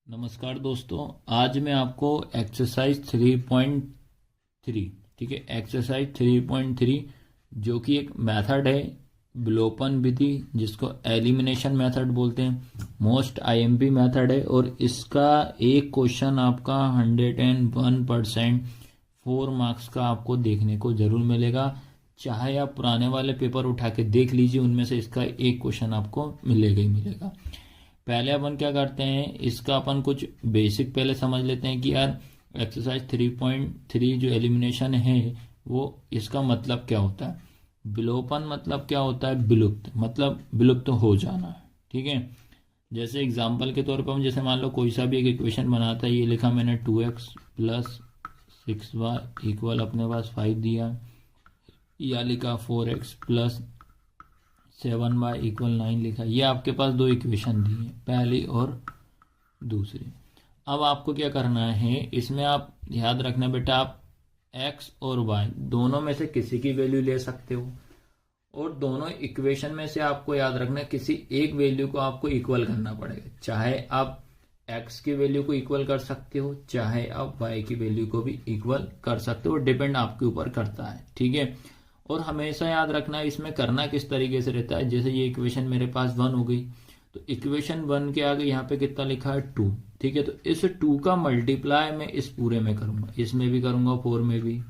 नमस्कार दोस्तों, आज मैं आपको एक्सरसाइज 3.3 ठीक है, एक्सरसाइज 3.3 जो कि एक मेथड है विलोपन विधि, जिसको एलिमिनेशन मेथड बोलते हैं। मोस्ट आईएमपी मेथड है और इसका एक क्वेश्चन आपका 101% 4 मार्क्स का आपको देखने को जरूर मिलेगा। चाहे आप पुराने वाले पेपर उठा के देख लीजिए, उनमें से इसका एक क्वेश्चन आपको मिलेगा ही मिलेगा। पहले अपन क्या करते हैं, इसका अपन कुछ बेसिक पहले समझ लेते हैं कि यार एक्सरसाइज 3.3 जो एलिमिनेशन है वो इसका मतलब क्या होता है। विलोपन मतलब क्या होता है, विलुप्त मतलब विलुप्त हो जाना। ठीक है, जैसे एग्जांपल के तौर पर हम जैसे मान लो कोई सा भी एक इक्वेशन बनाता है। ये लिखा मैंने 2x प्लस 6y इक्वल अपने पास 5 दिया, या लिखा 4x प्लस 7y इक्वल 9 लिखा। ये आपके पास दो इक्वेशन दी है, पहली और दूसरी। अब आपको क्या करना है, इसमें आप याद रखना बेटा, आप x और y दोनों में से किसी की वैल्यू ले सकते हो, और दोनों इक्वेशन में से आपको याद रखना किसी एक वैल्यू को आपको इक्वल करना पड़ेगा। चाहे आप x की वैल्यू को इक्वल कर सकते हो, चाहे आप y की वैल्यू को भी इक्वल कर सकते हो, डिपेंड आपके ऊपर करता है। ठीक है, और हमेशा याद रखना इसमें करना किस तरीके से रहता है। जैसे ये इक्वेशन मेरे पास 1 हो गई, तो इक्वेशन 1 के आगे यहाँ पे कितना लिखा है 2। ठीक है, तो इस 2 का मल्टीप्लाई मैं इस पूरे में करूंगा, इसमें भी करूंगा, 4 में भी,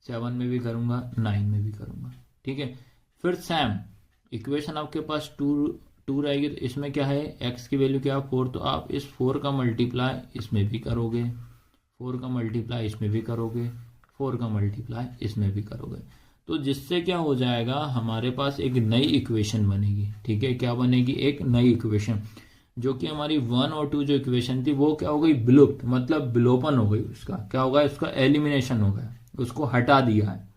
7 में भी करूंगा, 9 में भी करूंगा। ठीक है, फिर सेम इक्वेशन आपके पास 2 रहेगी, तो इसमें क्या है, x की वैल्यू क्या है 4, तो आप इस 4 का मल्टीप्लाई इसमें भी करोगे, 4 का मल्टीप्लाई इसमें भी करोगे, 4 का मल्टीप्लाई इसमें भी करोगे। तो जिससे क्या हो जाएगा, हमारे पास एक नई इक्वेशन बनेगी। ठीक है, क्या बनेगी, एक नई इक्वेशन, जो कि हमारी 1 और 2 जो इक्वेशन थी वो क्या हो गई, विलुप्त मतलब विलोपन हो गई। उसका क्या होगा, इसका एलिमिनेशन हो गया, उसको हटा दिया है।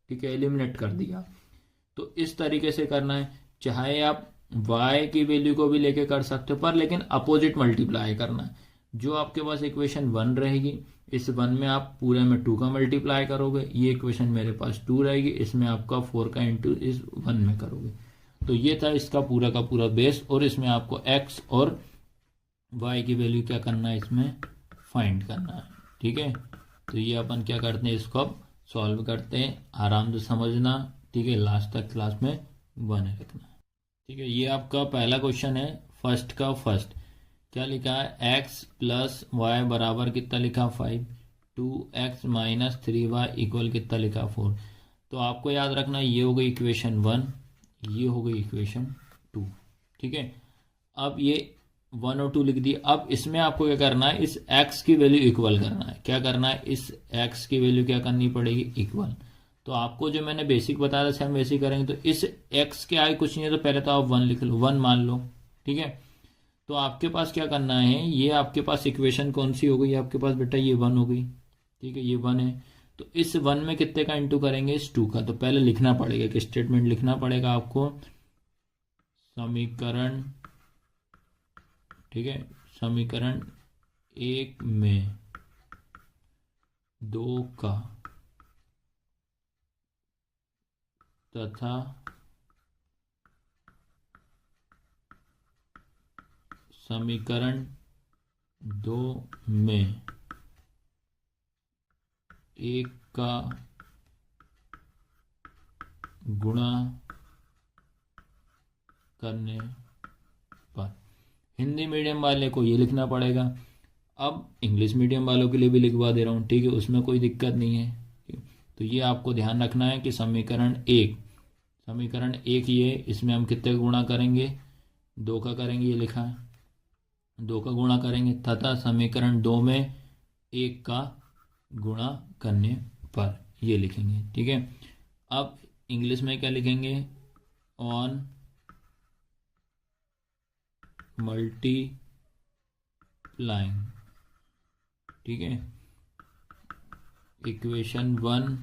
ठीक है, एलिमिनेट कर दिया। तो इस तरीके से करना है। चाहे आप y की वैल्यू को भी लेके कर सकते हो, पर लेकिन अपोजिट मल्टीप्लाई करना है। जो आपके पास इक्वेशन 1 रहेगी, इस 1 में आप पूरे में 2 का मल्टीप्लाई करोगे। ये इक्वेशन मेरे पास 2 रहेगी, इसमें आपका 4 का इंटू इस 1 में करोगे। तो ये था इसका पूरा का पूरा बेस, और इसमें आपको x और y की वैल्यू क्या करना है, इसमें फाइंड करना है। ठीक है, तो ये अपन क्या करते हैं, इसको अब सॉल्व करते हैं। आराम से समझना, ठीक है, लास्ट तक क्लास में बने रखना। ठीक है, ये आपका पहला क्वेश्चन है, फर्स्ट का फर्स्ट। क्या लिखा है, x प्लस वाई बराबर कितना लिखा 5, 2x माइनस 3y इक्वल कितना लिखा 4। तो आपको याद रखना ये हो गई इक्वेशन 1, ये हो गई इक्वेशन 2। ठीक है, अब ये 1 और 2 लिख दिए। अब इसमें आपको क्या करना है, इस x की वैल्यू इक्वल करना है। क्या करना है, इस x की वैल्यू क्या करनी पड़ेगी, इक्वल। तो आपको जो मैंने बेसिक बताया था सेम वैसे ही करेंगे। तो इस x के आगे कुछ नहीं है, तो पहले तो आप 1 लिख लो, 1 मान लो। ठीक है, तो आपके पास क्या करना है, ये आपके पास इक्वेशन कौन सी हो गई आपके पास बेटा, ये 1 हो गई। ठीक है, ये 1 है, तो इस 1 में कितने का इंटू करेंगे, इस 2 का। तो पहले लिखना पड़ेगा, एक स्टेटमेंट लिखना पड़ेगा आपको, समीकरण, ठीक है, समीकरण 1 में 2 का तथा समीकरण 2 में 1 का गुणा करने पर। हिंदी मीडियम वाले को ये लिखना पड़ेगा। अब इंग्लिश मीडियम वालों के लिए भी लिखवा दे रहा हूँ, ठीक है, उसमें कोई दिक्कत नहीं है। तो ये आपको ध्यान रखना है कि समीकरण 1 ये, इसमें हम कितने गुणा करेंगे, 2 का करेंगे, ये लिखा है 2 का गुणा करेंगे, तथा समीकरण 2 में 1 का गुणा करने पर, ये लिखेंगे। ठीक है, अब इंग्लिश में क्या लिखेंगे, ऑन मल्टीप्लाइंग। ठीक है, इक्वेशन 1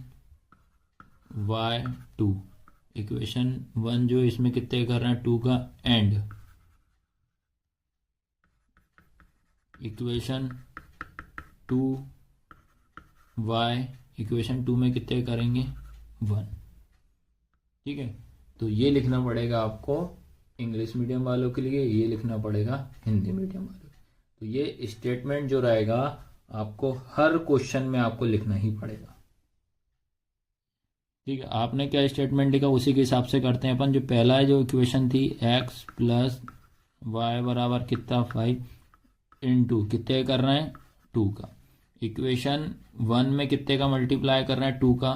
y2, इक्वेशन 1 जो इसमें कितने कर रहे हैं, 2 का एंड, इक्वेशन 2 y, इक्वेशन 2 में कितने करेंगे 1। ठीक है, तो ये लिखना पड़ेगा आपको इंग्लिश मीडियम वालों के लिए, ये लिखना पड़ेगा हिंदी मीडियम वालों। तो ये स्टेटमेंट जो रहेगा आपको हर क्वेश्चन में आपको लिखना ही पड़ेगा। ठीक है, आपने क्या स्टेटमेंट लिखा उसी के हिसाब से करते हैं अपन। जो पहला जो इक्वेशन थी x प्लस वाई बराबर कितना 5 इंटू कितने कर रहे हैं 2 का, इक्वेशन 1 में कितने का मल्टीप्लाई कर रहे हैं 2 का,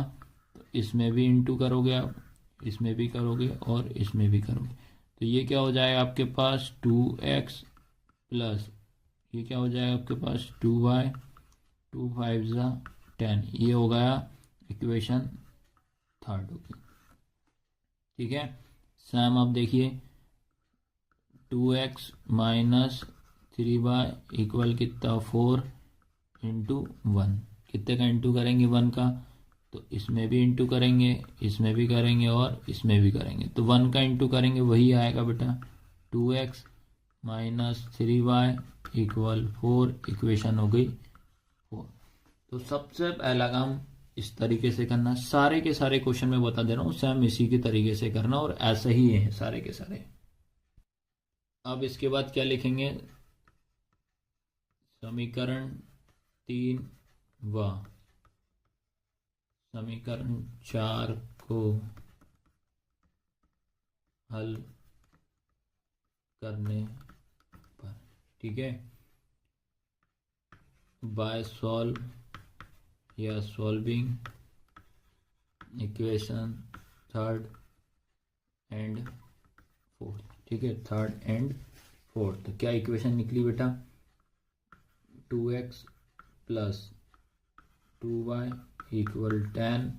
तो इसमें भी इंटू करोगे आप, इसमें भी करोगे और इसमें भी करोगे, तो ये क्या हो जाएगा आपके पास 2x प्लस ये क्या हो जाएगा आपके पास 2y 2 5 10, ये हो गया इक्वेशन 3 होगी। ठीक है, सम अब देखिए 2x माइनस 3y इक्वल कितना 4 इंटू 1, कितने का इंटू करेंगे 1 का, तो इसमें भी इंटू करेंगे, इसमें भी करेंगे और इसमें भी करेंगे, तो 1 का इंटू करेंगे वही आएगा बेटा 2x minus 3y equal 4, equation हो गई 4। तो सबसे पहला काम इस तरीके से करना, सारे के सारे क्वेश्चन में बता दे रहा हूँ सेम इसी के तरीके से करना और ऐसे ही है सारे के सारे। अब इसके बाद क्या लिखेंगे, समीकरण 3 व समीकरण 4 को हल करने पर, ठीक है, बाय सॉल्व या solving equation 3rd and 4th, ठीक है 3rd एंड 4th। तो क्या इक्वेशन निकली बेटा 2x प्लस 2y इक्वल 10,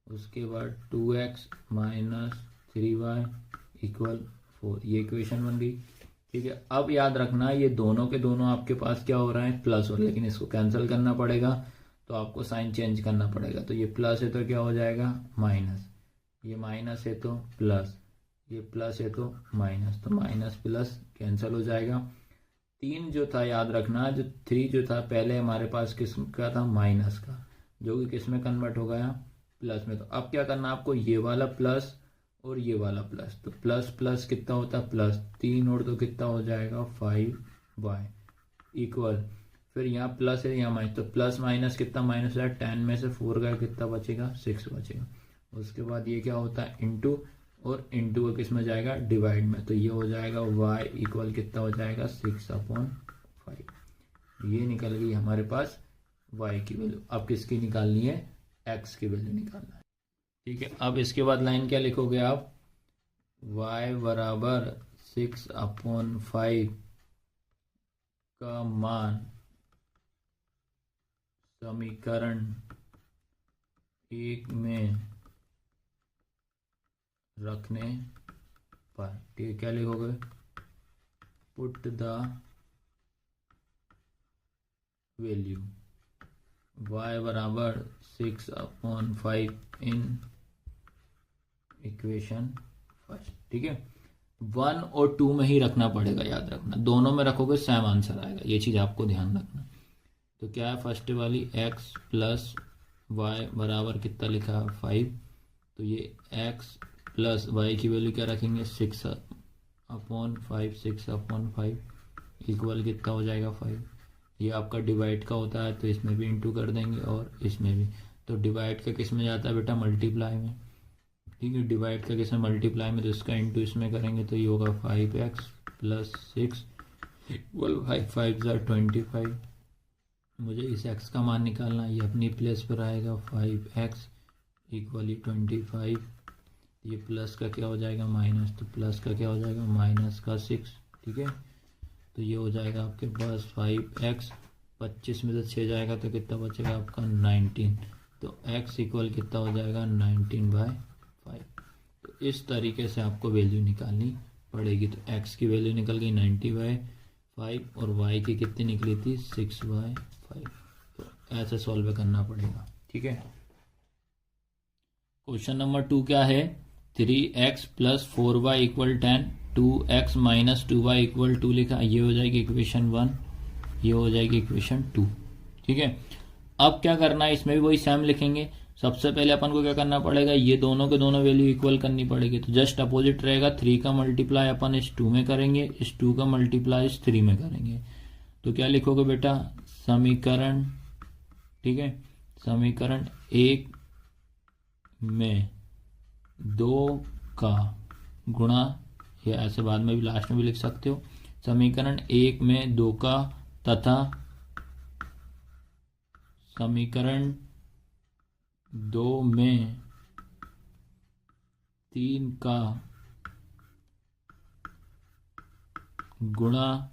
उसके बाद 2x माइनस 3y इक्वल 4, ये इक्वेशन बन गई। ठीक है, अब याद रखना ये दोनों के दोनों आपके पास क्या हो रहा है प्लस हो, लेकिन इसको कैंसिल करना पड़ेगा तो आपको साइन चेंज करना पड़ेगा। तो ये प्लस है तो क्या हो जाएगा माइनस, ये माइनस है तो प्लस, ये प्लस है तो माइनस, तो माइनस प्लस कैंसिल हो जाएगा। 3 जो था याद रखना, जो 3 जो था पहले हमारे पास किस का था माइनस का, जो कि किस में कन्वर्ट हो गया प्लस में। तो अब क्या करना आपको, ये वाला प्लस और ये वाला प्लस, तो प्लस प्लस कितना होता है प्लस 3 और तो कितना हो जाएगा 5y इक्वल, फिर यहाँ प्लस है यहाँ माइनस, तो प्लस माइनस कितना माइनस है 10 में से 4 गया कितना बचेगा 6 बचेगा। उसके बाद ये क्या होता है इंटू, और इंटू किस में जाएगा डिवाइड में, तो ये हो जाएगा y इक्वल कितना हो जाएगा 6/5, ये निकल गई हमारे पास y की वैल्यू। अब किसकी निकालनी है x की वैल्यू निकालना है। ठीक है, अब इसके बाद लाइन क्या लिखोगे आप, y बराबर 6/5 का मान समीकरण 1 में रखने पर, ठीक है क्या लिखोगे, पुट द वैल्यू y बराबर 6/5 इन इक्वेशन फर्स्ट। ठीक है, 1 और 2 में ही रखना पड़ेगा, याद रखना दोनों में रखोगे सेम आंसर आएगा, ये चीज आपको ध्यान रखना। तो क्या है फर्स्ट वाली x प्लस वाई बराबर कितना लिखा है 5, तो ये x प्लस वाई की वैल्यू क्या रखेंगे 6/5, 6/5 इक्वल कितना हो जाएगा 5। ये आपका डिवाइड का होता है तो इसमें भी इंटू कर देंगे और इसमें भी, तो डिवाइड का किस में जाता है बेटा मल्टीप्लाई में। ठीक है, डिवाइड का किस में मल्टीप्लाई में, तो इसका इंटू इसमें करेंगे तो ये होगा 5x प्लस 6 इक्वल 5 25। मुझे इस x का मान निकालना है, ये अपनी प्लेस पर आएगा 5x इक्वल 25, ये प्लस का क्या हो जाएगा माइनस, तो प्लस का क्या हो जाएगा माइनस का 6। ठीक है, तो ये हो जाएगा आपके पास 5x, 25 में से 6 जाएगा तो कितना बचेगा आपका 19, तो x इक्वल कितना हो जाएगा 19/5। तो इस तरीके से आपको वैल्यू निकालनी पड़ेगी। तो x की वैल्यू निकल गई 90/5 और y की कितनी निकली थी 6/5। तो ऐसे सॉल्व करना पड़ेगा। ठीक है, क्वेश्चन नंबर 2 क्या है, 3x plus 4y equal 10, 2x minus 2y equal 2 लिखा, ये हो जाएगी इक्वेशन 1, ये हो जाएगी इक्वेशन 2। ठीक है, अब क्या करना है, इसमें भी वही सेम लिखेंगे। सबसे पहले अपन को क्या करना पड़ेगा, ये दोनों के दोनों वैल्यू इक्वल करनी पड़ेगी, तो जस्ट अपोजिट रहेगा। 3 का मल्टीप्लाई अपन इस 2 में करेंगे, इस 2 का मल्टीप्लाई इस 3 में करेंगे, तो क्या लिखोगे बेटा, समीकरण, ठीक है, समीकरण 1 में 2 का गुणा, या ऐसे बाद में भी लास्ट में भी लिख सकते हो, समीकरण 1 में 2 का तथा समीकरण 2 में 3 का गुणा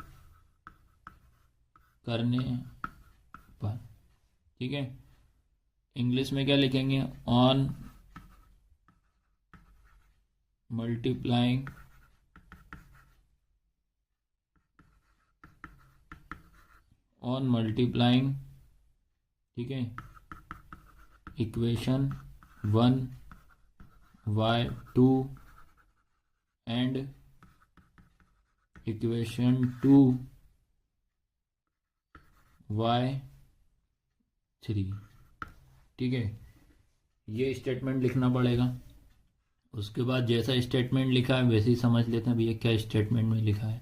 करने पर, ठीक है। इंग्लिश में क्या लिखेंगे, ऑन मल्टीप्लाइंग ठीक है, equation 1 y2 and equation 2 y3, ठीक है। ये स्टेटमेंट लिखना पड़ेगा। उसके बाद जैसा स्टेटमेंट लिखा है वैसे ही समझ लेते हैं भैया क्या स्टेटमेंट में लिखा है,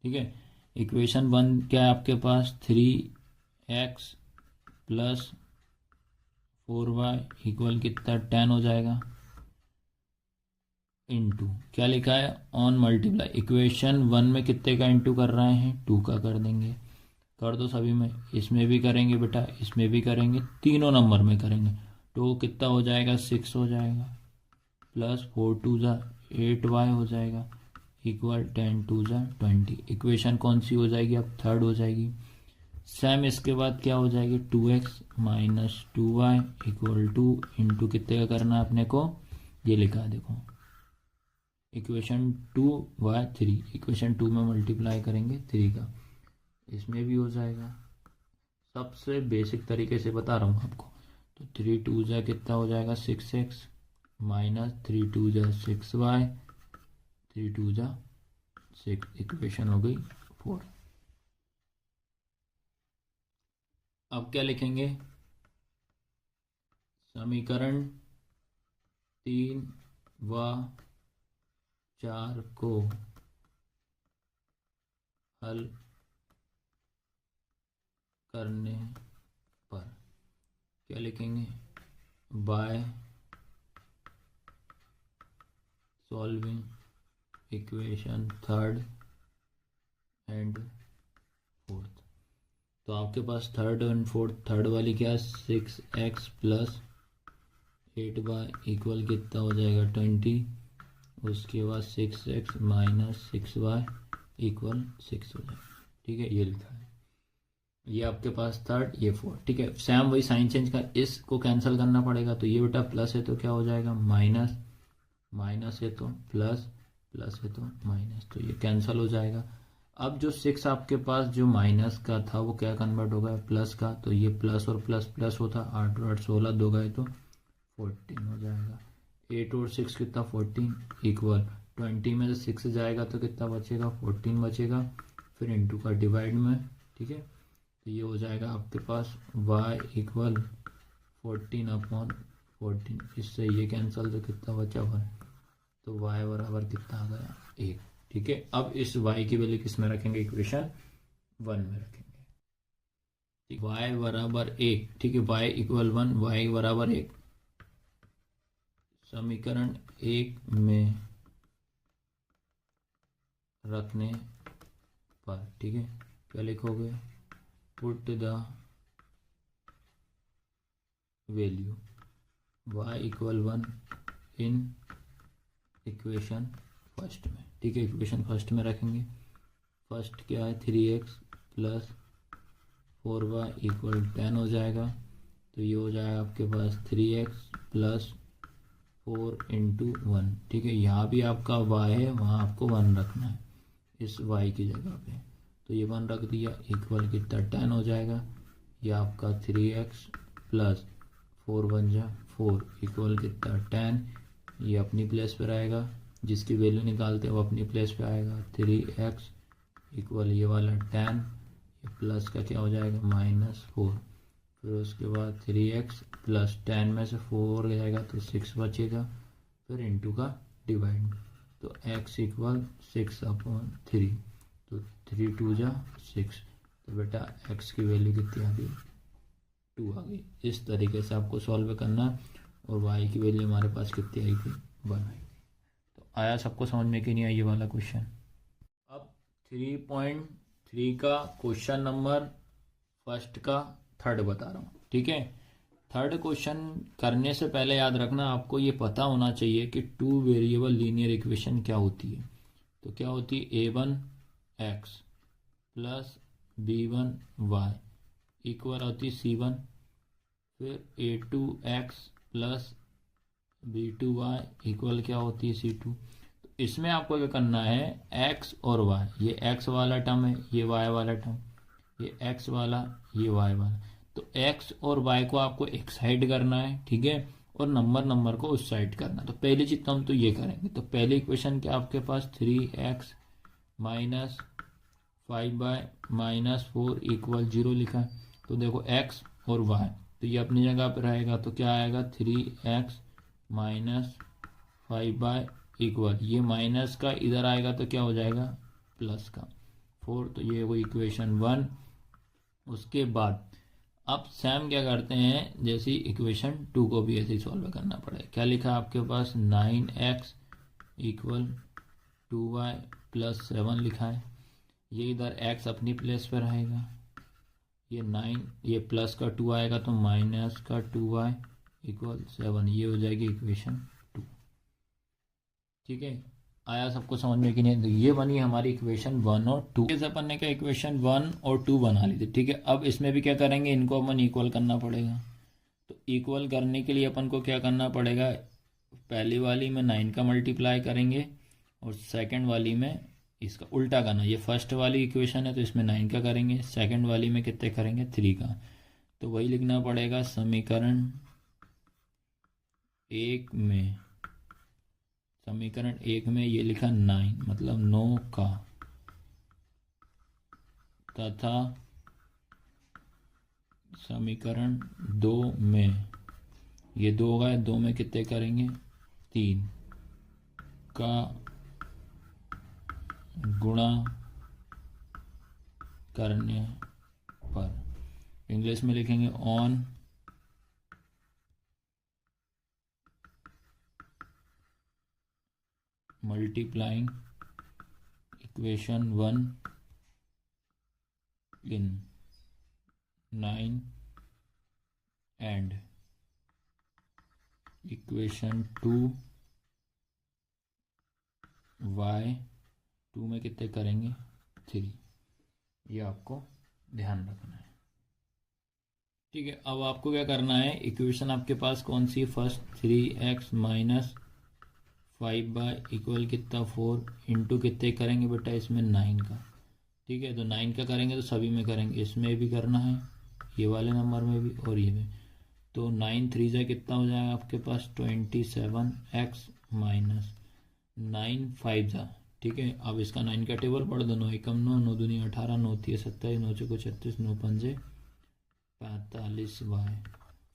ठीक है। इक्वेशन 1 क्या है आपके पास, 3x प्लस 4y इक्वल कितना, 10 हो जाएगा, इनटू क्या लिखा है, ऑन मल्टीप्लाई, इक्वेशन 1 में कितने का इनटू कर रहे हैं, 2 का कर देंगे, कर दो सभी में, इसमें भी करेंगे बेटा, इसमें भी करेंगे, तीनों नंबर में करेंगे, तो कितना हो जाएगा, 6 हो जाएगा, प्लस 4 2 जा 8y हो जाएगा, इक्वल 10 2 जा 20। इक्वेशन कौन सी हो जाएगी, अब थर्ड हो जाएगी। सेम इसके बाद क्या हो जाएगी, 2x minus 2y equal two into कितने का करना है अपने को, ये लिखा है देखो, इक्वेशन 2y3, इक्वेशन 2 में मल्टीप्लाई करेंगे 3 का, इसमें भी हो जाएगा। सबसे बेसिक तरीके से बता रहा हूँ आपको, तो 3 2 जा कितना हो जाएगा, 6x माइनस 3 2 जा 6y, 3 2 जा 6, इक्वेशन हो गई 4। अब क्या लिखेंगे, समीकरण 3 व 4 को हल करने पर क्या लिखेंगे, by solving equation third and fourth. तो आपके पास थर्ड एंड फोर्थ, थर्ड वाली क्या है, 6x प्लस 8y इक्वल कितना हो जाएगा 20, उसके बाद 6x माइनस 6y इक्वल 6 हो जाएगा, ठीक है, ये लिखा है। ये आपके पास थर्ड, ये फोर्थ, ठीक है। सेम वही साइन चेंज का, इसको कैंसिल करना पड़ेगा, तो ये बेटा प्लस है तो क्या हो जाएगा माइनस, माइनस है तो प्लस, प्लस है तो माइनस, तो ये कैंसिल हो जाएगा। अब जो 6 आपके पास जो माइनस का था वो क्या कन्वर्ट हो गया प्लस का, तो ये प्लस और प्लस प्लस होता, 8 और 8 16, 2 गए तो 14 हो जाएगा, 8 और 6 कितना 14 इक्वल 20 में से 6 जाएगा तो कितना बचेगा 14 बचेगा, फिर इंटू का डिवाइड में, ठीक है। तो ये हो जाएगा आपके पास y इक्वल 14 अपॉन 14, इससे ये कैंसिल तो कितना बचा 1, तो y बराबर कितना आ गया 1, ठीक है। अब इस y की वैल्यू किस में रखेंगे, इक्वेशन 1 में रखेंगे, y बराबर 1, ठीक है, y इक्वल 1, y बराबर 1, समीकरण 1 में रखने पर, ठीक है, क्या लिखोगे, put the value y equal 1 in equation first में, ठीक है, इक्वेशन फर्स्ट में रखेंगे। फर्स्ट क्या है 3x प्लस 4y इक्वल 10 हो जाएगा, तो ये हो जाएगा आपके पास 3x प्लस 4 इंटू 1, ठीक है। यहाँ भी आपका y है, वहाँ आपको 1 रखना है इस y की जगह पे, तो ये 1 रख दिया, इक्वल कितना 10 हो जाएगा, ये आपका 3x प्लस 4 1 जा 4 इक्वल कितना 10, ये अपनी प्लेस पे रहेगा, जिसकी वैल्यू निकालते हैं वो अपनी प्लेस पे आएगा, 3x इक्वल ये वाला 10, ये प्लस का क्या हो जाएगा -4, फिर उसके बाद 3x प्लस 10 में से 4 जाएगा तो 6 बचेगा, फिर इंटू का डिवाइड, तो x इक्वल 6 अपॉन 3, तो 3 2 जा 6, तो बेटा x की वैल्यू कितनी आ गई, 2 आ गई। इस तरीके से आपको सॉल्व करना है। और y की वैल्यू हमारे पास कितनी आई थी, 1 आई। तो आया सबको समझ में कि नहीं आया ये वाला क्वेश्चन। अब 3.3 का क्वेश्चन नंबर फर्स्ट का थर्ड बता रहा हूँ, ठीक है। थर्ड क्वेश्चन करने से पहले याद रखना आपको ये पता होना चाहिए कि 2 वेरिएबल लीनियर इक्वेशन क्या होती है। तो क्या होती है, a1x प्लस b1y इक्वल होती c1, फिर a2x प्लस b2y इक्वल क्या होती है c2। तो इसमें आपको क्या करना है, x और y, ये x वाला टर्म है, ये y वाला टर्म, ये x वाला, ये y वाला। तो x और y को आपको एक साइड करना है, ठीक है, और नंबर को उस साइड करना है। तो पहली चीज हम तो ये करेंगे। तो पहली इक्वेशन क्या आपके पास, 3x minus 5y minus 4 equal 0 लिखा है। तो देखो x और y, तो ये अपनी जगह पर रहेगा। तो क्या आएगा, 3x माइनस 5y इक्वल, ये माइनस का इधर आएगा तो क्या हो जाएगा, प्लस का 4। तो ये वो इक्वेशन 1। उसके बाद अब सेम क्या करते हैं, जैसे इक्वेशन 2 को भी ऐसे ही सॉल्व करना पड़ेगा। क्या लिखा है आपके पास, 9x इक्वल 2y प्लस 7 लिखा है। ये इधर x अपनी प्लेस पर रहेगा, ये 9, ये प्लस का 2 आएगा तो माइनस का 2y इक्वल 7। ये हो जाएगी इक्वेशन 2, ठीक है। आया सबको समझ में कि नहीं। तो ये बनी हमारी इक्वेशन 1 और 2। जैसे अपन ने क्या इक्वेशन 1 और 2 बना ली थी, ठीक है। अब इसमें भी क्या करेंगे, इनको अपन इक्वल करना पड़ेगा। तो इक्वल करने के लिए अपन को क्या करना पड़ेगा, पहली वाली में 9 का मल्टीप्लाई करेंगे और सेकंड वाली में इसका उल्टा करना। ये फर्स्ट वाली इक्वेशन है तो इसमें 9 का करेंगे, सेकंड वाली में कितने करेंगे, 3 का। तो वही लिखना पड़ेगा, समीकरण 1 में, समीकरण 1 में ये लिखा 9 मतलब 9 का, तथा समीकरण 2 में ये 2 होगा, 2 में कितने करेंगे, 3 का गुणा करने पर। इंग्लिश में लिखेंगे on multiplying equation 1 in 9 and equation 2 y 2 में कितने करेंगे, 3। ये आपको ध्यान रखना है, ठीक है। अब आपको क्या करना है, इक्वेशन आपके पास कौन सी, first 3x minus 5y equal कितना 4 इंटू कितने करेंगे बेटा, इसमें 9 का, ठीक है। तो 9 का करेंगे तो सभी में करेंगे, इसमें भी करना है, ये वाले नंबर में भी और ये भी। तो 9 3 जा कितना हो जाएगा आपके पास, 27x माइनस 9 5 जा, ठीक है। अब इसका 9 का टेबल पढ़ दो, 9 एकम 9, 9 दूनी 18, 9 तीय 27, 9 चौको 36, 9 पंजे 45y,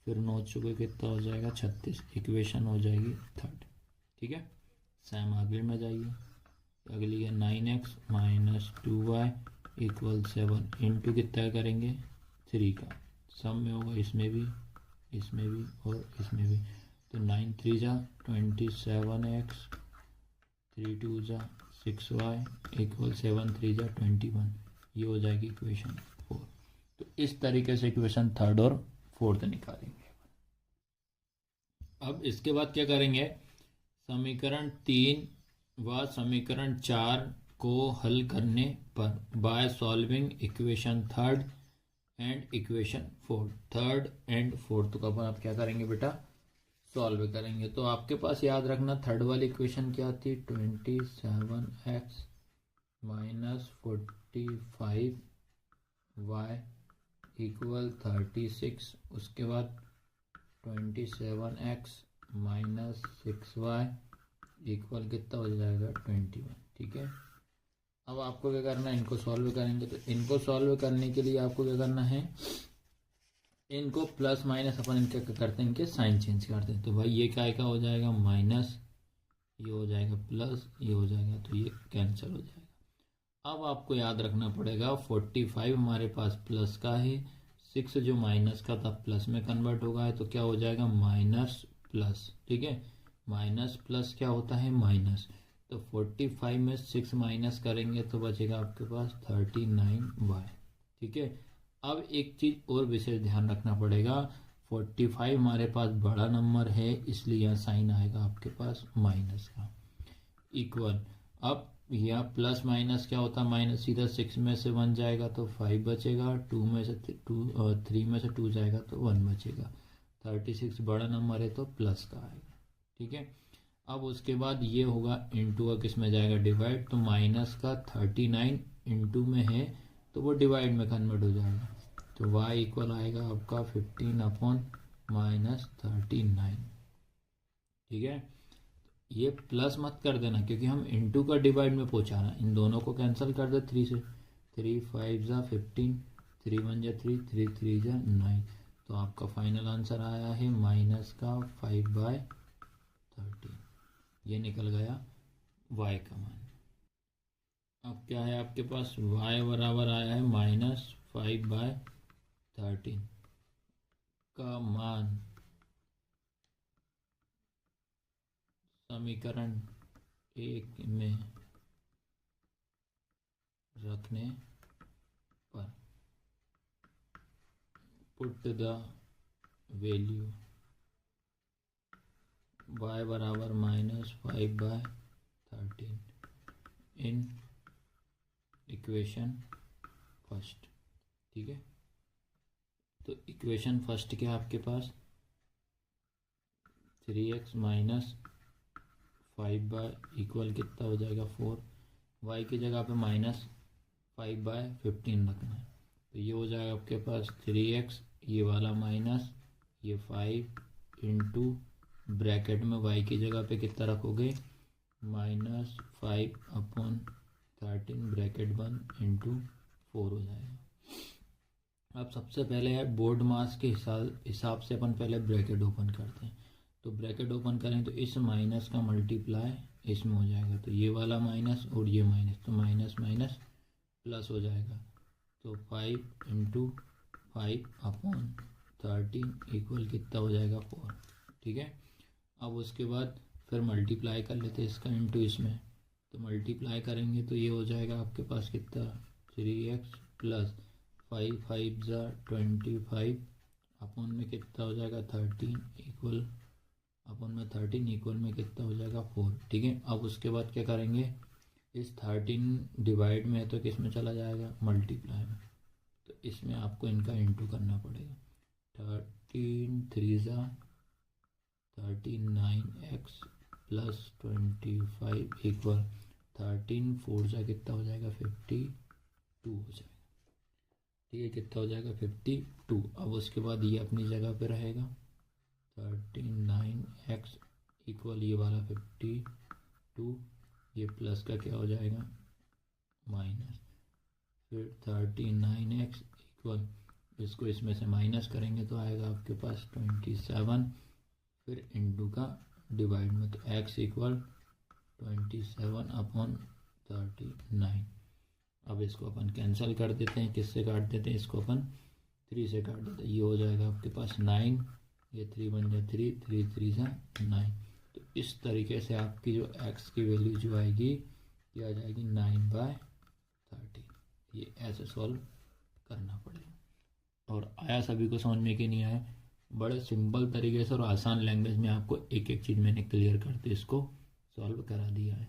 फिर 9 चौके कितना हो जाएगा 36। इक्वेशन हो जाएगी थर्ड, ठीक है। सेम आगे में जाइए, अगली है 9x minus 2y equal 7 into कितना करेंगे, 3 का, सब में होगा, इसमें भी और इसमें भी। तो 9 3 जा 27x, 3 2 जा 6y इक्वल 7 3 जा 21। ये हो जाएगी इक्वेशन 4। तो इस तरीके से इक्वेशन थर्ड और फोर्थ निकालेंगे। अब इसके बाद क्या करेंगे, समीकरण 3 व समीकरण 4 को हल करने पर by solving equation third and equation fourth, third and fourth को अपन आप क्या करेंगे बेटा, सॉल्व करेंगे। तो आपके पास याद रखना थर्ड वाली इक्वेशन क्या थी, 27x माइनस 45y इक्वल 36। उसके बाद 27x माइनस 6y इक्वल कितना हो जाएगा, 21, ठीक है। अब आपको क्या करना है, इनको सॉल्व करेंगे। तो इनको सॉल्व करने के लिए आपको क्या करना है, इनको प्लस माइनस अपन इनके करते हैं, इनके साइन चेंज करते हैं। तो भाई ये क्या हो जाएगा माइनस, ये हो जाएगा प्लस, ये हो जाएगा, तो ये कैंसिल हो जाएगा। अब आपको याद रखना पड़ेगा 45 हमारे पास प्लस का है, 6 जो माइनस का था प्लस में कन्वर्ट होगा है, तो क्या हो जाएगा माइनस प्लस। ठीक है, माइनस प्लस क्या होता है माइनस। तो 45 में 6 माइनस करेंगे तो बचेगा आपके पास 39y। ठीक है, अब एक चीज़ और विशेष ध्यान रखना पड़ेगा, 45 हमारे पास बड़ा नंबर है इसलिए यह साइन आएगा आपके पास माइनस का, इक्वल। अब यह प्लस माइनस क्या होता है माइनस, सीधा 6 में से 1 जाएगा तो 5 बचेगा, 2 में से 3 में से 2 जाएगा तो 1 बचेगा। 36 बड़ा नंबर है तो प्लस का आएगा। ठीक है, अब उसके बाद ये होगा इंटू का किस में जाएगा डिवाइड, तो माइनस का 39 इंटू में है तो वो डिवाइड में कन्वर्ट हो जाएगा, तो y इक्वल आएगा आपका 15 अपॉन माइनस 39। ठीक है, ये प्लस मत कर देना क्योंकि हम इंटू का डिवाइड में पहुंचाना, इन दोनों को कैंसिल कर दे 3 से, 3 5 जा 15, 3 1 जा 3, 3 3 जा 9, तो आपका फाइनल आंसर आया है माइनस का 5/13। ये निकल गया y का मान। अब क्या है आपके पास, y बराबर आया है माइनस 5/13 का मान समीकरण 1 में रखने पर पुट द वैल्यू y बराबर माइनस 5/13 इन इक्वेशन फर्स्ट। ठीक है, तो इक्वेशन फर्स्ट क्या आपके पास 3x माइनस 5 इक्वल कितना हो जाएगा 4, y की जगह पे माइनस 5/15 रखना है, तो ये हो जाएगा आपके पास 3x, ये वाला माइनस ये 5 इंटू ब्रैकेट में y की जगह पे कितना रखोगे माइनस 5/13 ब्रैकेट बंद इंटू 4 हो जाएगा। अब सबसे पहले है बोर्ड मास के हिसाब से अपन पहले ब्रैकेट ओपन करते हैं, तो ब्रैकेट ओपन करें तो इस माइनस का मल्टीप्लाई इसमें हो जाएगा, तो ये वाला माइनस और ये माइनस, तो माइनस माइनस प्लस हो जाएगा, तो 5 इंटू 5/13 इक्वल कितना हो जाएगा 4। ठीक है, अब उसके बाद फिर मल्टीप्लाई कर लेते हैं इसका इंटू इसमें, तो मल्टीप्लाई करेंगे तो ये हो जाएगा आपके पास कितना 3x प्लस 5 5 जा 25 अपॉन में कितना हो जाएगा 13 इक्वल अपॉन में 13 इक्वल में कितना हो जाएगा 4। ठीक है, अब उसके बाद क्या करेंगे, इस 13 डिवाइड में है तो किस में चला जाएगा मल्टीप्लाई में, तो इसमें आपको इनका इंटू करना पड़ेगा। 13 3 जा 39x प्लस 25 इक्वल 13 4 जा कितना हो जाएगा 52 हो जाएगा। ठीक है, कितना हो जाएगा 52। अब उसके बाद ये अपनी जगह पे रहेगा 39x इक्वल ये वाला 52, ये प्लस का क्या हो जाएगा माइनस, फिर 39x इक्वल इसको इसमें से माइनस करेंगे तो आएगा आपके पास 27, फिर इंटू का डिवाइड में, तो x इक्वल 27/39। अब इसको अपन कैंसिल कर देते हैं, किससे काट देते हैं इसको अपन 3 से काट देते हैं, ये हो जाएगा आपके पास 9, ये 3 1 जा 3, 3 3 जा 9, तो इस तरीके से आपकी जो x की वैल्यू जो आएगी ये आ जाएगी 9/13। ये ऐसे सॉल्व करना पड़ेगा। और आया सभी को समझ में कि नहीं आया, बड़े सिंपल तरीके से और आसान लैंग्वेज में आपको एक एक चीज़ मैंने क्लियर करके इसको सॉल्व करा दिया है।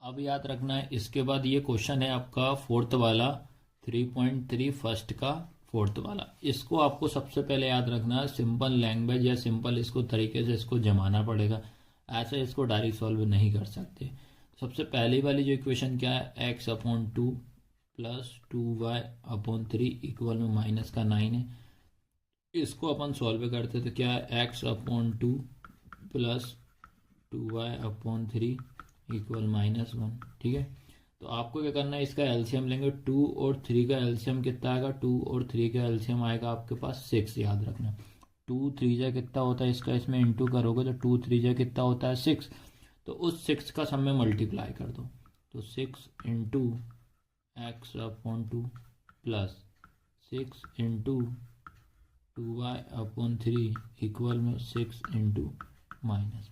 अब याद रखना है, इसके बाद ये क्वेश्चन है आपका फोर्थ वाला 3.3 फर्स्ट का फोर्थ वाला। इसको आपको सबसे पहले याद रखना है, सिंपल लैंग्वेज या सिंपल इसको तरीके से इसको जमाना पड़ेगा, ऐसे इसको डायरेक्ट सॉल्व नहीं कर सकते। सबसे पहली वाली जो इक्वेशन क्या है x/2 प्लस 2y/3 इक्वल में माइनस का 9 है, इसको अपन सॉल्व करते तो क्या है x/2 प्लस 2y/3 इक्वल -1। ठीक है, तो आपको क्या करना है, इसका एलसीएम लेंगे, 2 और 3 का एलसीएम कितना आएगा, 2 और 3 का एलसीएम आएगा आपके पास 6। याद रखना 2 3 जा कितना होता है इसका, इसमें इंटू करोगे तो 2 3 जा कितना होता है 6, तो उस 6 का सब में मल्टीप्लाई कर दो, तो 6 into x upon 2 plus 6 into 2y upon 3 equal में 6 इंटू -1।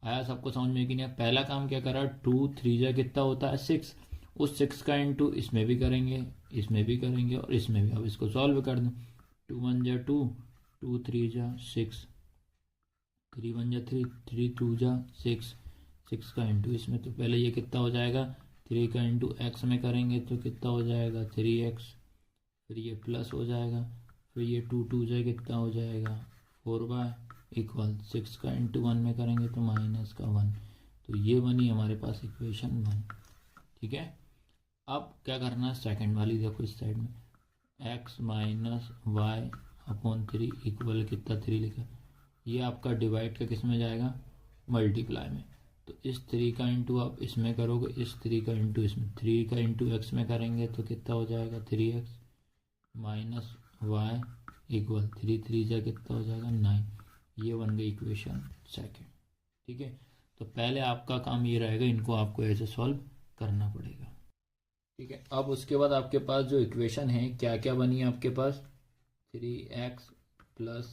आया सबको समझ में कि नहीं? पहला काम क्या करा, 2 3 जा कितना होता है 6, उस 6 का इंटू इसमें भी करेंगे, इसमें भी करेंगे और इसमें भी। अब इसको सॉल्व कर दें, 2 1 जा 2, 2 3 जा 6, 3 1 जा 3, 3 2 जा 6, 6 का इंटू इसमें। तो पहले ये कितना हो जाएगा, 3 का इंटू एक्स में करेंगे तो कितना हो जाएगा 3x, फिर ये प्लस हो जाएगा, फिर ये 2 2 जा कितना हो जाएगा 4y इक्वल 6 का इंटू 1 में करेंगे तो माइनस का 1। तो ये बनी हमारे पास इक्वेशन 1। ठीक है, अब क्या करना है, सेकंड वाली देखो इस साइड में, x minus Y upon 3 equal कितना 3 लिखा, ये आपका डिवाइड का किस में जाएगा, मल्टीप्लाई में। तो इस 3 का इंटू आप इसमें करोगे, इस 3 का इंटू इसमें, 3 का इंटू एक्स में करेंगे तो कितना हो जाएगा 3x माइनस वाई इक्वल 3 3 जा कितना हो जाएगा 9। ये बन गई इक्वेशन सेकंड। ठीक है, तो पहले आपका काम ये रहेगा, इनको आपको ऐसे सॉल्व करना पड़ेगा। ठीक है, अब उसके बाद आपके पास जो इक्वेशन है क्या क्या बनी है आपके पास, 3x प्लस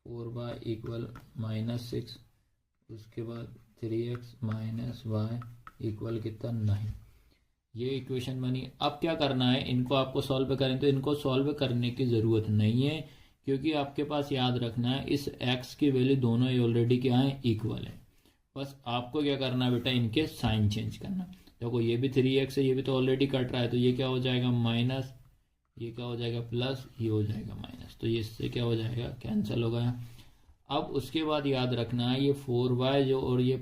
4y इक्वल -6, उसके बाद 3x माइनस वाई इक्वल कितना 9। ये इक्वेशन बनी। अब क्या करना है, इनको आपको सॉल्व करें तो इनको सॉल्व करने की ज़रूरत नहीं है, क्योंकि आपके पास याद रखना है इस x की वैल्यू दोनों ही ऑलरेडी क्या है, इक्वल है। बस आपको क्या करना है बेटा, इनके साइन चेंज करना। देखो ये भी 3x है, ये भी तो ऑलरेडी कट रहा है, तो ये क्या हो जाएगा माइनस, ये क्या हो जाएगा प्लस, ये हो जाएगा माइनस, तो ये इससे क्या हो जाएगा, कैंसिल हो गया। अब उसके बाद याद रखना है ये 4y जो और ये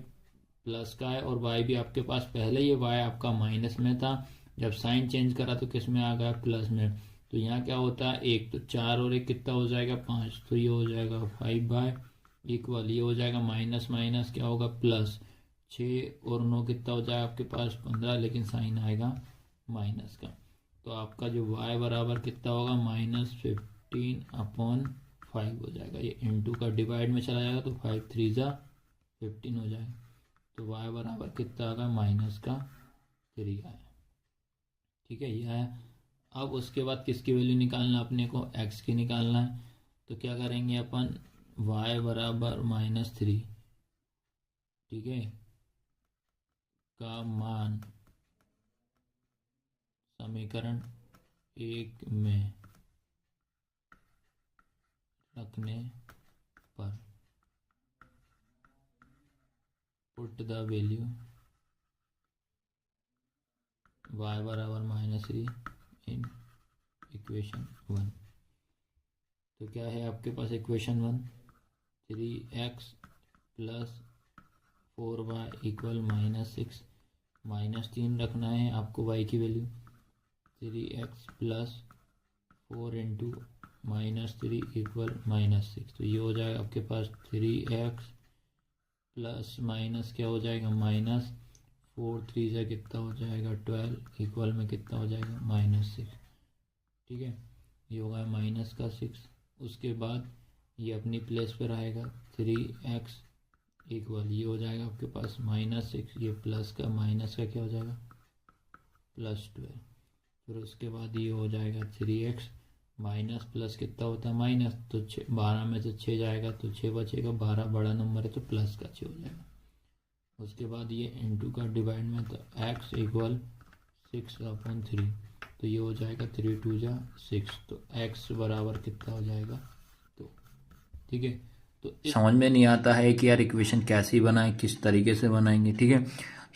प्लस का है, और y भी आपके पास पहले ये y आपका माइनस में था, जब साइन चेंज करा तो किस में आ गया, प्लस में। तो यहाँ क्या होता है 1, तो 4 और 1 कितना हो जाएगा 5, तो ये हो जाएगा 5y इक्वल, ये हो जाएगा माइनस माइनस क्या होगा प्लस, 6 और 9 कितना हो जाएगा आपके पास 15, लेकिन साइन आएगा माइनस का। तो आपका जो y बराबर कितना होगा -15 अपॉन 5 हो जाएगा। ये इंटू का डिवाइड में चला जाएगा तो 5 3 जा 15 हो जाएगा। तो y बराबर कितना आएगा -3 आया। ठीक है, ये आया। अब उसके बाद किसकी वैल्यू निकालना, अपने को x की निकालना है। तो क्या करेंगे अपन, y बराबर -3, ठीक है, का मान समीकरण 1 में रखने पर पुट द वैल्यू y बराबर -3 इन इक्वेशन 1। तो क्या है आपके पास equation 1, 3x plus 4y equal -6, -3 रखना है आपको y की value, 3x plus 4 into -3 equal -6। तो ये हो जाएगा आपके पास 3x प्लस माइनस क्या हो जाएगा -4 3 से कितना हो जाएगा 12 इक्वल में कितना हो जाएगा -6। ठीक है, ये होगा माइनस का 6। उसके बाद ये अपनी प्लेस पर आएगा 3x इक्वल, ये हो जाएगा आपके पास -6, ये प्लस का माइनस का क्या हो जाएगा +12। फिर उसके बाद ये हो जाएगा 3x माइनस प्लस कितना होता है माइनस, तो 12 में से 6 जाएगा तो 6 बचेगा, 12 बड़ा नंबर है तो प्लस का 6 हो जाएगा। उसके बाद ये इंटू का डिवाइड में, तो x इक्वल 6/3, तो ये हो जाएगा 3 2 जा 6, तो x बराबर कितना हो जाएगा 2। ठीक है, तो समझ में नहीं आता है कि यार इक्वेशन कैसी बनाए, किस तरीके से बनाएंगे। ठीक है,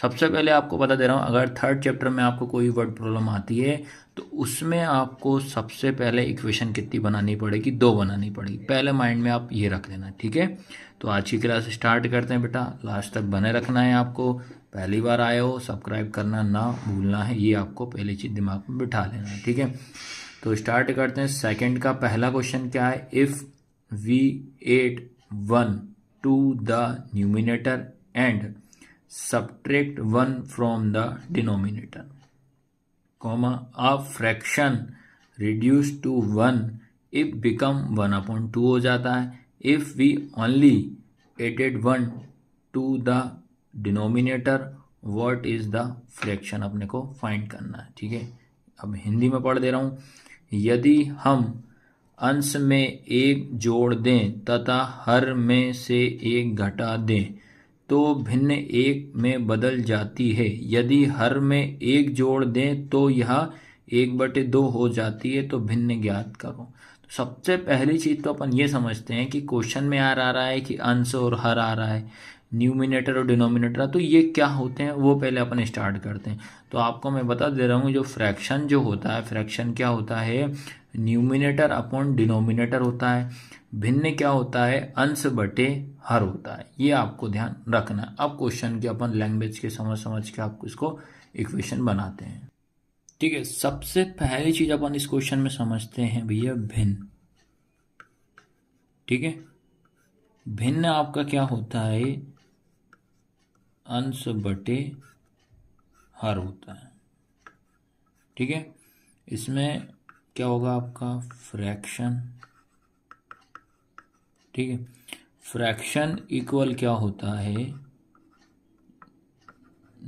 सबसे पहले आपको बता दे रहा हूँ, अगर थर्ड चैप्टर में आपको कोई वर्ड प्रॉब्लम आती है तो उसमें आपको सबसे पहले इक्वेशन कितनी बनानी पड़ेगी, 2 बनानी पड़ेगी। पहले माइंड में आप ये रख लेना। ठीक है, तो आज की क्लास स्टार्ट करते हैं बेटा, लास्ट तक बने रखना है आपको। पहली बार आए हो सब्सक्राइब करना ना भूलना है, ये आपको पहली चीज़ दिमाग में बिठा लेना है। ठीक है, तो स्टार्ट करते हैं। सेकेंड का पहला क्वेश्चन क्या है, if we add 1 to the numerator and subtract 1 from the denominator, comma, a fraction reduced to 1 if become 1/2 हो जाता है। if we only added 1 to the denominator what is the fraction अपने को find करना है। ठीक है, अब हिंदी में पढ़ दे रहा हूँ। यदि हम अंश में एक जोड़ दें तथा हर में से एक घटा दें तो भिन्न एक में बदल जाती है। यदि हर में एक जोड़ दें तो यह 1/2 हो जाती है। तो भिन्न ज्ञात करो। तो सबसे पहली चीज तो अपन ये समझते हैं कि क्वेश्चन में आ रहा है कि अंश और हर आ रहा है, न्यूमिनेटर और डिनोमिनेटर, तो ये क्या होते हैं वो पहले अपन स्टार्ट करते हैं। तो आपको मैं बता दे रहा हूँ, जो फ्रैक्शन जो होता है, फ्रैक्शन क्या होता है, न्यूमिनेटर अपॉन डिनोमिनेटर होता है। भिन्न क्या होता है, अंश बटे हर होता है। ये आपको ध्यान रखना है। अब क्वेश्चन की अपन लैंग्वेज के समझ के आपको इसको इक्वेशन बनाते हैं। ठीक है, सबसे पहली चीज अपन इस क्वेश्चन में समझते हैं भैया भिन्न। ठीक है, भिन्न आपका क्या होता है, अंश बटे हर होता है। ठीक है, इसमें क्या होगा आपका फ्रैक्शन। ठीक है, फ्रैक्शन इक्वल क्या होता है,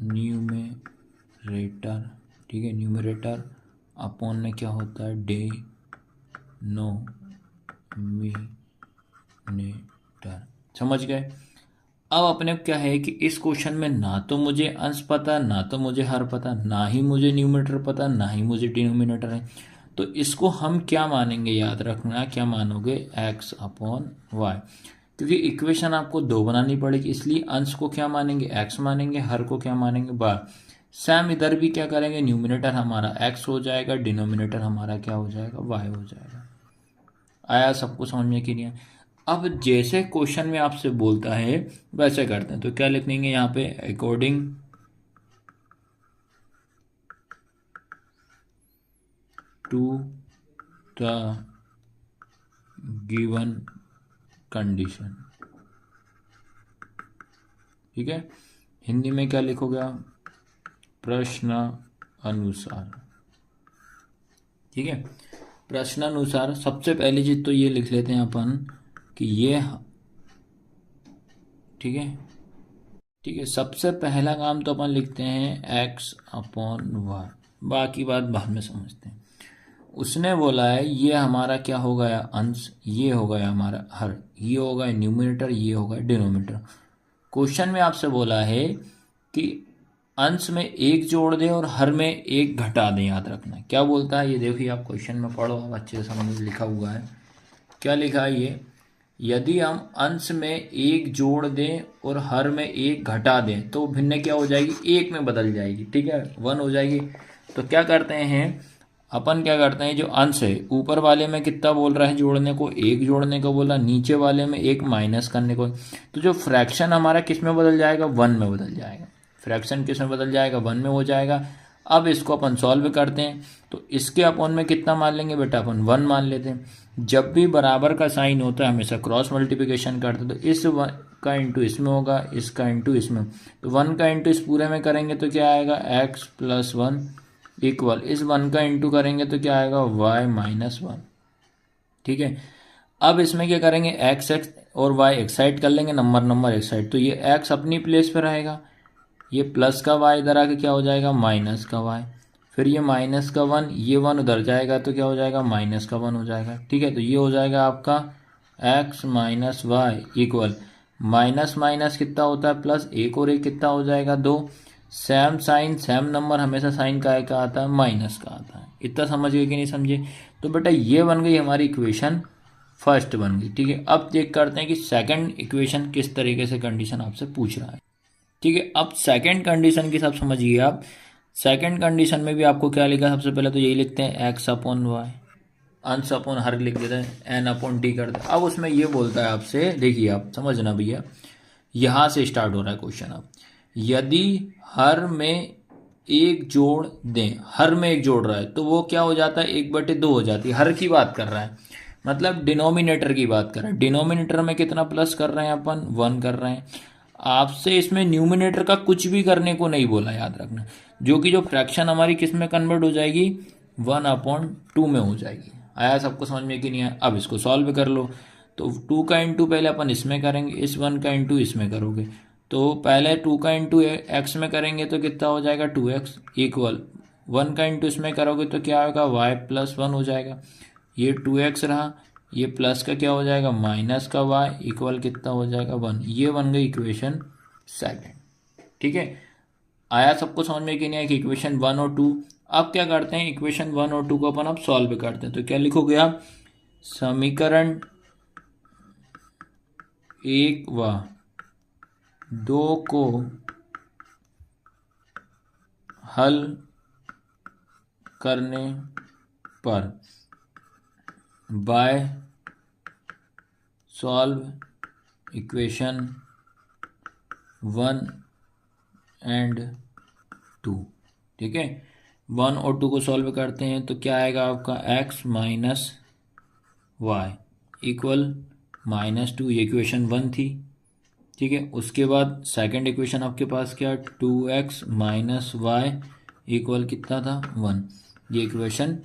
न्यूमरेटर। ठीक है, न्यूमरेटर अपॉन में क्या होता है, डिनोमिनेटर। समझ गए। अब अपने क्या है कि इस क्वेश्चन में ना तो मुझे अंश पता, ना तो मुझे हर पता, ना ही मुझे न्यूमरेटर पता, ना ही मुझे डिनोमिनेटर है। तो इसको हम क्या मानेंगे, याद रखना, क्या मानोगे, x अपॉन वाई। क्योंकि इक्वेशन आपको दो बनानी पड़ेगी, इसलिए अंश को क्या मानेंगे, x मानेंगे, हर को क्या मानेंगे, y। सेम इधर भी क्या करेंगे, न्यूमिनेटर हमारा x हो जाएगा, डिनोमिनेटर हमारा क्या हो जाएगा, y हो जाएगा। आया सबको समझ में कि नहीं आया? अब जैसे क्वेश्चन में आपसे बोलता है वैसे करते हैं। तो क्या लिख देंगे यहाँ पे, according to the given condition. ठीक है, हिंदी में क्या लिखोगे आप, प्रश्न अनुसार। ठीक है, प्रश्न अनुसार सबसे पहली चीज तो ये लिख लेते हैं अपन कि ये, ठीक है, ठीक है, सबसे पहला काम तो अपन लिखते हैं x अपॉन वाई, बाकी बात बाद में समझते हैं। उसने बोला है ये हमारा क्या हो गया, अंश, ये हो गया हमारा हर, ये हो गया न्यूमिनेटर, ये हो गया डिनोमिनेटर। क्वेश्चन में आपसे बोला है कि अंश में एक जोड़ दें और हर में एक घटा दें। याद रखना क्या बोलता है, ये देखिए आप क्वेश्चन में पढ़ो, आप अच्छे से समझ, लिखा हुआ है। क्या लिखा है ये, यदि हम अंश में एक जोड़ दें और हर में एक घटा दें तो भिन्न क्या हो जाएगी, एक में बदल जाएगी। ठीक है, 1 हो जाएगी। तो क्या करते हैं अपन, क्या करते हैं, जो अंश है ऊपर वाले में कितना बोल रहा है जोड़ने को, एक जोड़ने को बोला, नीचे वाले में एक माइनस करने को। तो जो फ्रैक्शन हमारा किस में बदल जाएगा, 1 में बदल जाएगा। फ्रैक्शन किस में बदल जाएगा, 1 में हो जाएगा। अब इसको अपन सॉल्व करते हैं। तो इसके अपॉन में कितना मान लेंगे बेटा, अपन 1 मान लेते हैं। जब भी बराबर का साइन होता है हमेशा क्रॉस मल्टीप्लिकेशन करते हैं। तो इस का इंटू इसमें होगा, इसका इंटू इसमें। तो 1 का इंटू इस पूरे में करेंगे तो क्या आएगा, x + 1 इक्वल, इस 1 का इंटू करेंगे तो क्या आएगा, y - 1। ठीक है, अब इसमें क्या करेंगे, x और y एक साइड कर लेंगे, नंबर एक साइड। तो ये x अपनी प्लेस पर रहेगा, ये प्लस का y इधर आके क्या हो जाएगा, माइनस का y। फिर ये माइनस का 1, ये 1 उधर जाएगा तो क्या हो जाएगा, माइनस का 1 हो जाएगा। ठीक है, तो ये हो जाएगा आपका x - y equal, minus minus कितना होता है, प्लस, एक और एक कितना हो जाएगा, 2। सेम साइन सेम नंबर, हमेशा साइन का आता है, माइनस का आता है। इतना समझ गए कि नहीं समझे। तो बेटा ये बन गई हमारी इक्वेशन फर्स्ट बन गई। ठीक है, अब चेक करते हैं कि सेकंड इक्वेशन किस तरीके से कंडीशन आपसे पूछ रहा है। ठीक है, अब सेकंड कंडीशन की सब समझिए आप। सेकंड कंडीशन में भी आपको क्या लिखा, सबसे पहले तो यही लिखते हैं x अपॉन वाई, अंश अपॉन हर लिख देते हैं, n अपॉन टी कर दे। अब उसमें ये बोलता है आपसे, देखिए आप समझना भैया, यहां से स्टार्ट हो रहा है क्वेश्चन। अब यदि हर में एक जोड़ दें, हर में एक जोड़ रहा है तो वो क्या हो जाता है, 1/2 हो जाती है। हर की बात कर रहा है, मतलब डिनोमिनेटर की बात कर रहा है। डिनोमिनेटर में कितना प्लस कर रहे हैं अपन, 1 कर रहे हैं। आपसे इसमें न्यूमिनेटर का कुछ भी करने को नहीं बोला, याद रखना। जो कि जो फ्रैक्शन हमारी किस में कन्वर्ट हो जाएगी, 1/2 में हो जाएगी। आया सबको समझ में कि नहीं आया। अब इसको सॉल्व कर लो। तो 2 का इंटू पहले अपन इसमें करेंगे, इस 1 का इंटू इसमें करोगे तो पहले 2 का इंटू एक्स में करेंगे तो कितना हो जाएगा 2x इक्वल 1 का इंटू इसमें करोगे तो क्या होगा y+1 हो जाएगा। ये 2x रहा, ये प्लस का क्या हो जाएगा माइनस का y इक्वल कितना हो जाएगा 1। ये बन गई इक्वेशन सेकंड। ठीक है, आया सबको समझ में कि नहीं आया कि इक्वेशन 1 और 2। अब क्या करते हैं, इक्वेशन 1 और 2 को अपन अब सॉल्व करते हैं। तो क्या लिखोगे आप, समीकरण 1 व 2 को हल करने पर बाय सॉल्व इक्वेशन 1 एंड 2। ठीक है, 1 और 2 को सॉल्व करते हैं तो क्या आएगा आपका x माइनस वाई इक्वल -2। ये इक्वेशन 1 थी। ठीक है, उसके बाद सेकंड इक्वेशन आपके पास क्या 2x माइनस वाई इक्वल कितना था 1। ये इक्वेशन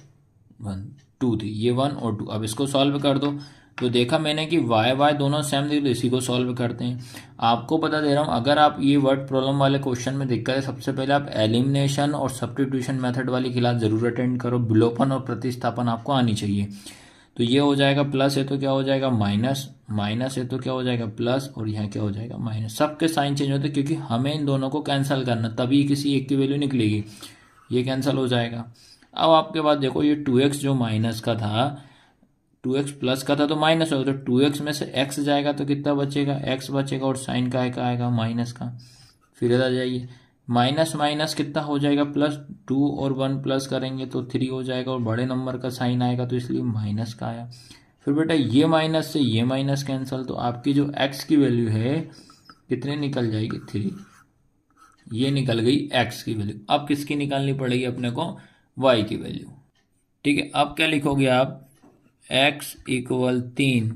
2 थी, ये 1 और 2। अब इसको सॉल्व कर दो तो देखा मैंने कि y दोनों सेम थे, तो इसी को सॉल्व करते हैं। आपको पता दे रहा हूँ, अगर आप ये वर्ड प्रॉब्लम वाले क्वेश्चन में दिक्कत है, सबसे पहले आप एलिमिनेशन और सब्स्टिट्यूशन मेथड वाली क्लास जरूर अटेंड करो। विलोपन और प्रतिस्थापन आपको आनी चाहिए। तो ये हो जाएगा प्लस है तो क्या हो जाएगा माइनस, माइनस है तो क्या हो जाएगा प्लस, और यहाँ क्या हो जाएगा माइनस। सबके साइन चेंज होते हैं क्योंकि हमें इन दोनों को कैंसिल करना, तभी किसी एक की वैल्यू निकलेगी। ये कैंसिल हो जाएगा। अब आपके बाद देखो ये 2x जो माइनस का था, 2x प्लस का था तो माइनस होगा, तो 2x में से x जाएगा तो कितना बचेगा, x बचेगा, और साइन का आएगा माइनस का। फिर इधर जाइए, माइनस माइनस कितना हो जाएगा प्लस, 2 और 1 प्लस करेंगे तो 3 हो जाएगा, और बड़े नंबर का साइन आएगा तो इसलिए माइनस का आया। फिर बेटा ये माइनस से ये माइनस कैंसिल, तो आपकी जो x की वैल्यू है कितने निकल जाएगी 3। ये निकल गई x की वैल्यू। अब किसकी निकालनी पड़ेगी अपने को, y की वैल्यू। ठीक है, अब क्या लिखोगे आप, x इक्वल 3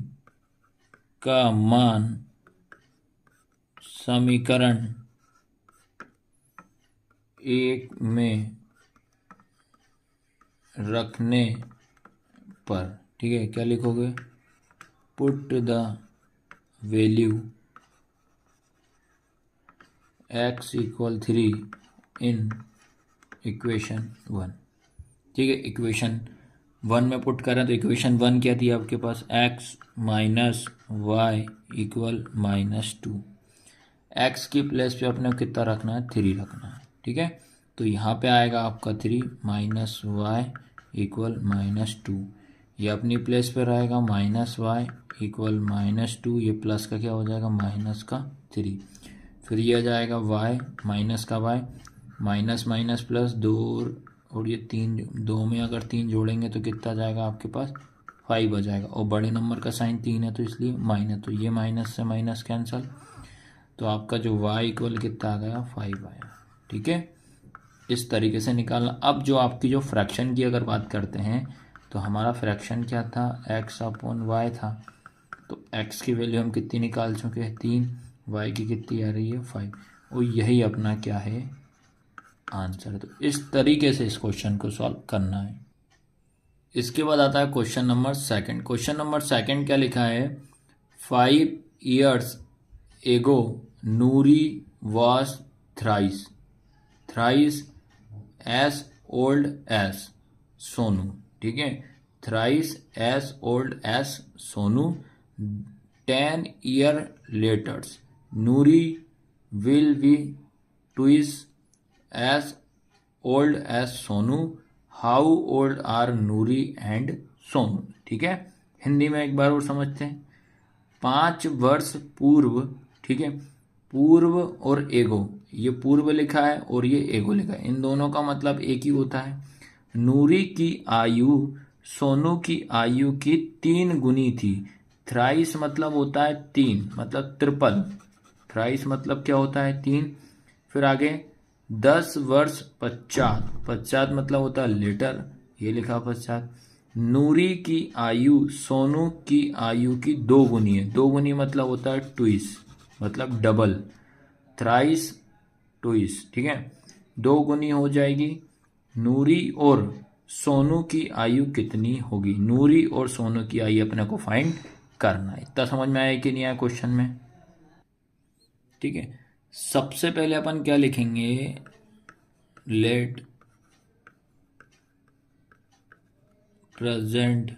का मान समीकरण 1 में रखने पर। ठीक है, क्या लिखोगे, put the value x equal 3 in equation 1। ठीक है, इक्वेशन 1 में पुट करें तो इक्वेशन 1 क्या थी आपके पास, x minus Y equal -2। x की प्लेस पे अपने कितना रखना है, 3 रखना है। ठीक है, तो यहाँ पे आएगा आपका 3 माइनस वाई इक्वल -2। ये अपनी प्लेस पे रहेगा माइनस वाई इक्वल -2। ये प्लस का क्या हो जाएगा माइनस का 3। फिर ये आ जाएगा y माइनस का y, माइनस माइनस प्लस 2, और ये 3, 2 में अगर 3 जोड़ेंगे तो कितना जाएगा आपके पास 5 आ जाएगा, और बड़े नंबर का साइन 3 है तो इसलिए माइनस, तो ये माइनस से माइनस कैंसल, तो आपका जो y इक्वल कितना आ गया 5 आया। ठीक है, इस तरीके से निकालना। अब जो आपकी जो फ्रैक्शन की अगर बात करते हैं तो हमारा फ्रैक्शन क्या था, x/y था, तो x की वैल्यू हम कितनी निकाल चुके हैं 3, y की कितनी आ रही है 5, और यही अपना क्या है आंसर। तो इस तरीके से इस क्वेश्चन को सॉल्व करना है। इसके बाद आता है question number second. Question number second क्या लिखा है, 5 years ago Noori was thrice as old as Sonu. ठीक है, thrice as old as Sonu, 10 years later Noori will be twice as old as Sonu, how old are Noori and Sonu. ठीक है, हिंदी में एक बार और समझते हैं। 5 वर्ष पूर्व, ठीक है, पूर्व और एगो, ये पूर्व लिखा है और ये एगो लिखा है, इन दोनों का मतलब एक ही होता है। नूरी की आयु सोनू की आयु की 3 गुनी थी। थ्राइस मतलब होता है 3, मतलब ट्रिपल। थ्राइस मतलब क्या होता है 3। फिर आगे 10 वर्ष पश्चात, पश्चात मतलब होता है लेटर, ये लिखा पश्चात। नूरी की आयु सोनू की आयु की 2 गुनी है। 2 गुनी मतलब होता है ट्विस, मतलब डबल। Thrice twice. ठीक है, 2 गुनी हो जाएगी। नूरी और सोनू की आयु कितनी होगी, नूरी और सोनू की आयु अपने को फाइंड करना है। इतना समझ में आया कि नहीं आया क्वेश्चन में। ठीक है, सबसे पहले अपन क्या लिखेंगे, लेट प्रेजेंट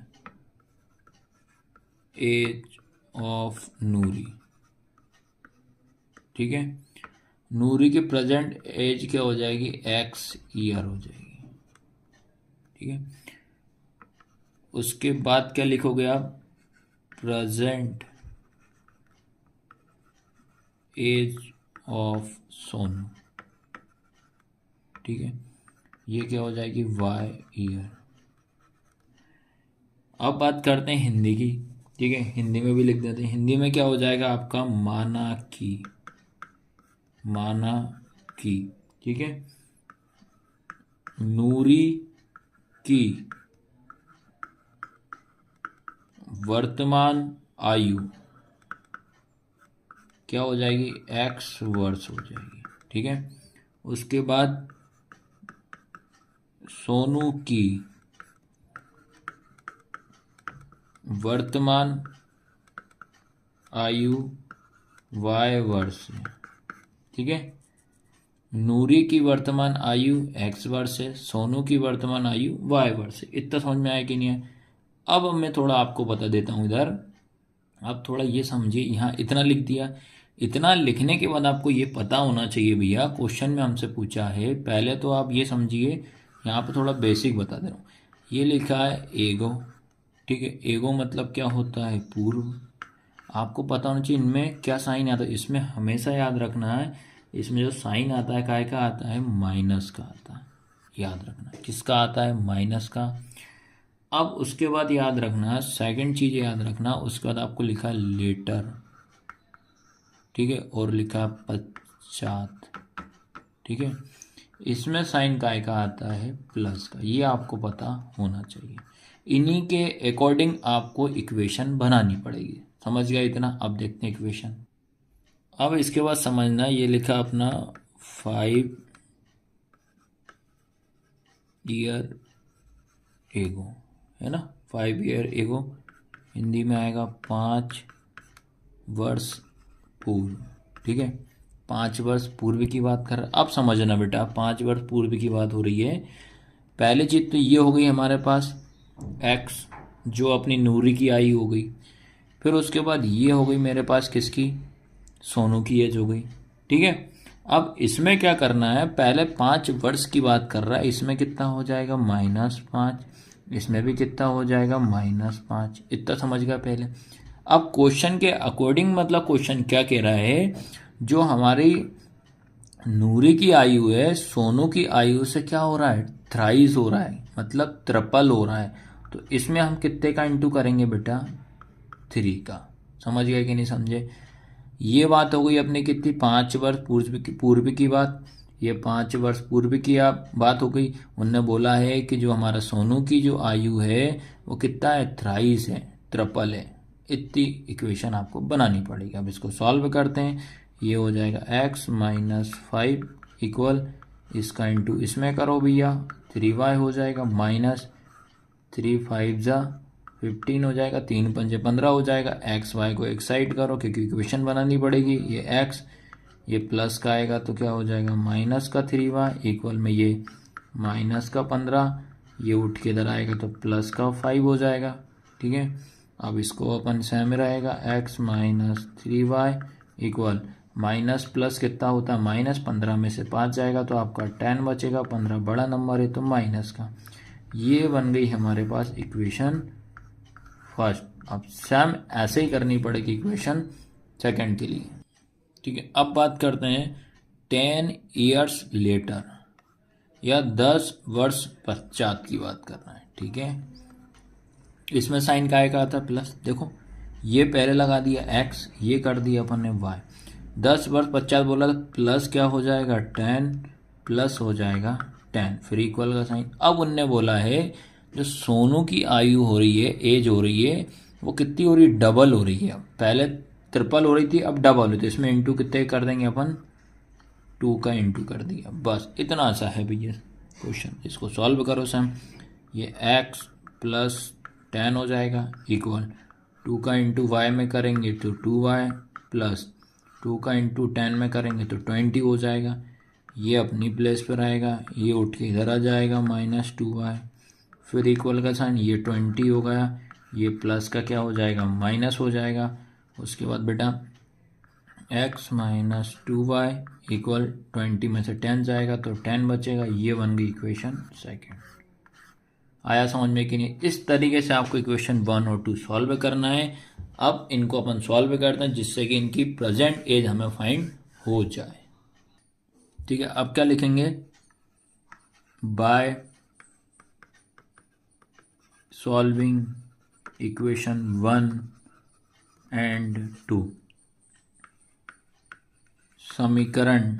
एज ऑफ नूरी। ठीक है, नूरी की प्रेजेंट एज क्या हो जाएगी, एक्स ईयर हो जाएगी। ठीक है, उसके बाद क्या लिखोगे आप, प्रेजेंट एज ऑफ सोनू। ठीक है, ये क्या हो जाएगी, वाई ईयर। अब बात करते हैं हिंदी की। ठीक है, हिंदी में भी लिख देते हैं। हिंदी में क्या हो जाएगा आपका, माना की, माना की। ठीक है, नूरी की वर्तमान आयु क्या हो जाएगी, एक्स वर्ष हो जाएगी। ठीक है, उसके बाद सोनू की वर्तमान आयु वाई वर्ष है। ठीक है, नूरी की वर्तमान आयु एक्स वर्ष है, सोनू की वर्तमान आयु वाई वर्ष है। इतना समझ में आया कि नहीं है। अब मैं थोड़ा आपको बता देता हूँ इधर, आप थोड़ा ये समझिए। यहाँ इतना लिख दिया, इतना लिखने के बाद आपको ये पता होना चाहिए भैया क्वेश्चन में हमसे पूछा है। पहले तो आप ये समझिए, यहाँ पे थोड़ा बेसिक बता दे रहा हूँ। ये लिखा है एगो। ठीक है, एगो मतलब क्या होता है, पूर्व। आपको पता होना चाहिए इनमें क्या साइन आता है। इसमें हमेशा याद रखना है, इसमें जो साइन आता है काय का आता है, माइनस का आता है। याद रखना है किसका आता है, माइनस का। अब उसके बाद याद रखना, सेकंड चीज याद रखना, उसके बाद आपको लिखा है लेटर। ठीक है, और लिखा पश्चात। ठीक है, इसमें साइन काय का आता है, प्लस का। ये आपको पता होना चाहिए। इन्हीं के अकॉर्डिंग आपको इक्वेशन बनानी पड़ेगी। समझ गया इतना। अब देखते हैं इक्वेशन। अब इसके बाद समझना, ये लिखा अपना 5 ईयर एगो, है ना। 5 ईयर एगो हिंदी में आएगा 5 वर्ष पूर्व। ठीक है, 5 वर्ष पूर्व की बात कर। अब समझना बेटा, 5 वर्ष पूर्व की बात हो रही है। पहले चीज तो ये हो गई हमारे पास एक्स, जो अपनी नूरी की आयु हो गई। फिर उसके बाद ये हो गई मेरे पास किसकी, सोनू की एज हो गई। ठीक है, अब इसमें क्या करना है, पहले 5 वर्ष की बात कर रहा है, इसमें कितना हो जाएगा, -5। इसमें भी कितना हो जाएगा, -5। इतना समझ गया पहले। अब क्वेश्चन के अकॉर्डिंग, मतलब क्वेश्चन क्या कह रहा है, जो हमारी नूरी की आयु है सोनू की आयु से क्या हो रहा है, थ्राइस हो रहा है, मतलब ट्रिपल हो रहा है। तो इसमें हम कितने का इंटू करेंगे बेटा, 3 का। समझ गए कि नहीं समझे। ये बात हो गई अपने कितनी, 5 वर्ष पूर्व की बात। ये 5 वर्ष पूर्व की बात हो गई। उनने बोला है कि जो हमारा सोनू की जो आयु है वो कितना है, थ्राइस है, ट्रिपल है। इतनी इक्वेशन आपको बनानी पड़ेगी। अब इसको सॉल्व करते हैं। ये हो जाएगा x-5 इक्वल, इसका इंटू इसमें करो भैया, 3y हो जाएगा, -3 5 जा 15 हो जाएगा, 3 पंजे 15 हो जाएगा। एक्स वाई को एक साइड करो क्योंकि इक्वेशन बनानी पड़ेगी। ये एक्स, ये प्लस का आएगा तो क्या हो जाएगा, माइनस का 3y इक्वल में ये माइनस का 15, ये उठ के इधर आएगा तो प्लस का 5 हो जाएगा। ठीक है, अब इसको अपन सेम रहेगा, x -3y equal minus plus कितना होता है, -15 में से 5 जाएगा तो आपका 10 बचेगा। 15 बड़ा नंबर है तो माइनस का। ये बन गई हमारे पास इक्वेशन फर्स्ट। अब सेम ऐसे ही करनी पड़ेगी इक्वेशन सेकंड के लिए। ठीक है, अब बात करते हैं 10 ईयर्स लेटर, या 10 वर्ष पश्चात की बात करना है। ठीक है, इसमें साइन काय का आता है, प्लस। देखो ये पहले लगा दिया x, ये कर दिया अपन ने y। 10 वर्ष पश्चात बोला तो प्लस क्या हो जाएगा, 10 प्लस हो जाएगा 10, फिर इक्वल का साइन। अब उनने बोला है जो सोनू की आयु हो रही है, एज हो रही है, वो कितनी हो रही है, डबल हो रही है। पहले ट्रिपल हो रही थी, अब डबल हुई, तो इसमें इंटू कितने कर देंगे अपन, 2 का इंटू कर दिया। बस इतना सा है भैया क्वेश्चन। इसको सॉल्व करो सम। ये x प्लस 10 हो जाएगा इक्वल 2 का इंटू वाई में करेंगे तो 2y प्लस 2 का इंटू 10 में करेंगे तो 20 हो जाएगा। ये अपनी प्लेस पर आएगा, ये उठ के इधर आ जाएगा -2y, फिर इक्वल का साइन, ये 20 हो गया, ये प्लस का क्या हो जाएगा माइनस हो जाएगा। उसके बाद बेटा x माइनस 2y इक्वल 20 में से 10 जाएगा तो 10 बचेगा। ये बन गई इक्वेशन सेकेंड। आया समझ में कि नहीं? इस तरीके से आपको इक्वेशन 1 और 2 सॉल्व करना है। अब इनको अपन सॉल्व करते हैं जिससे कि इनकी प्रेजेंट एज हमें फाइंड हो जाए। ठीक है, अब क्या लिखेंगे, बाय सॉल्विंग इक्वेशन 1 एंड 2, समीकरण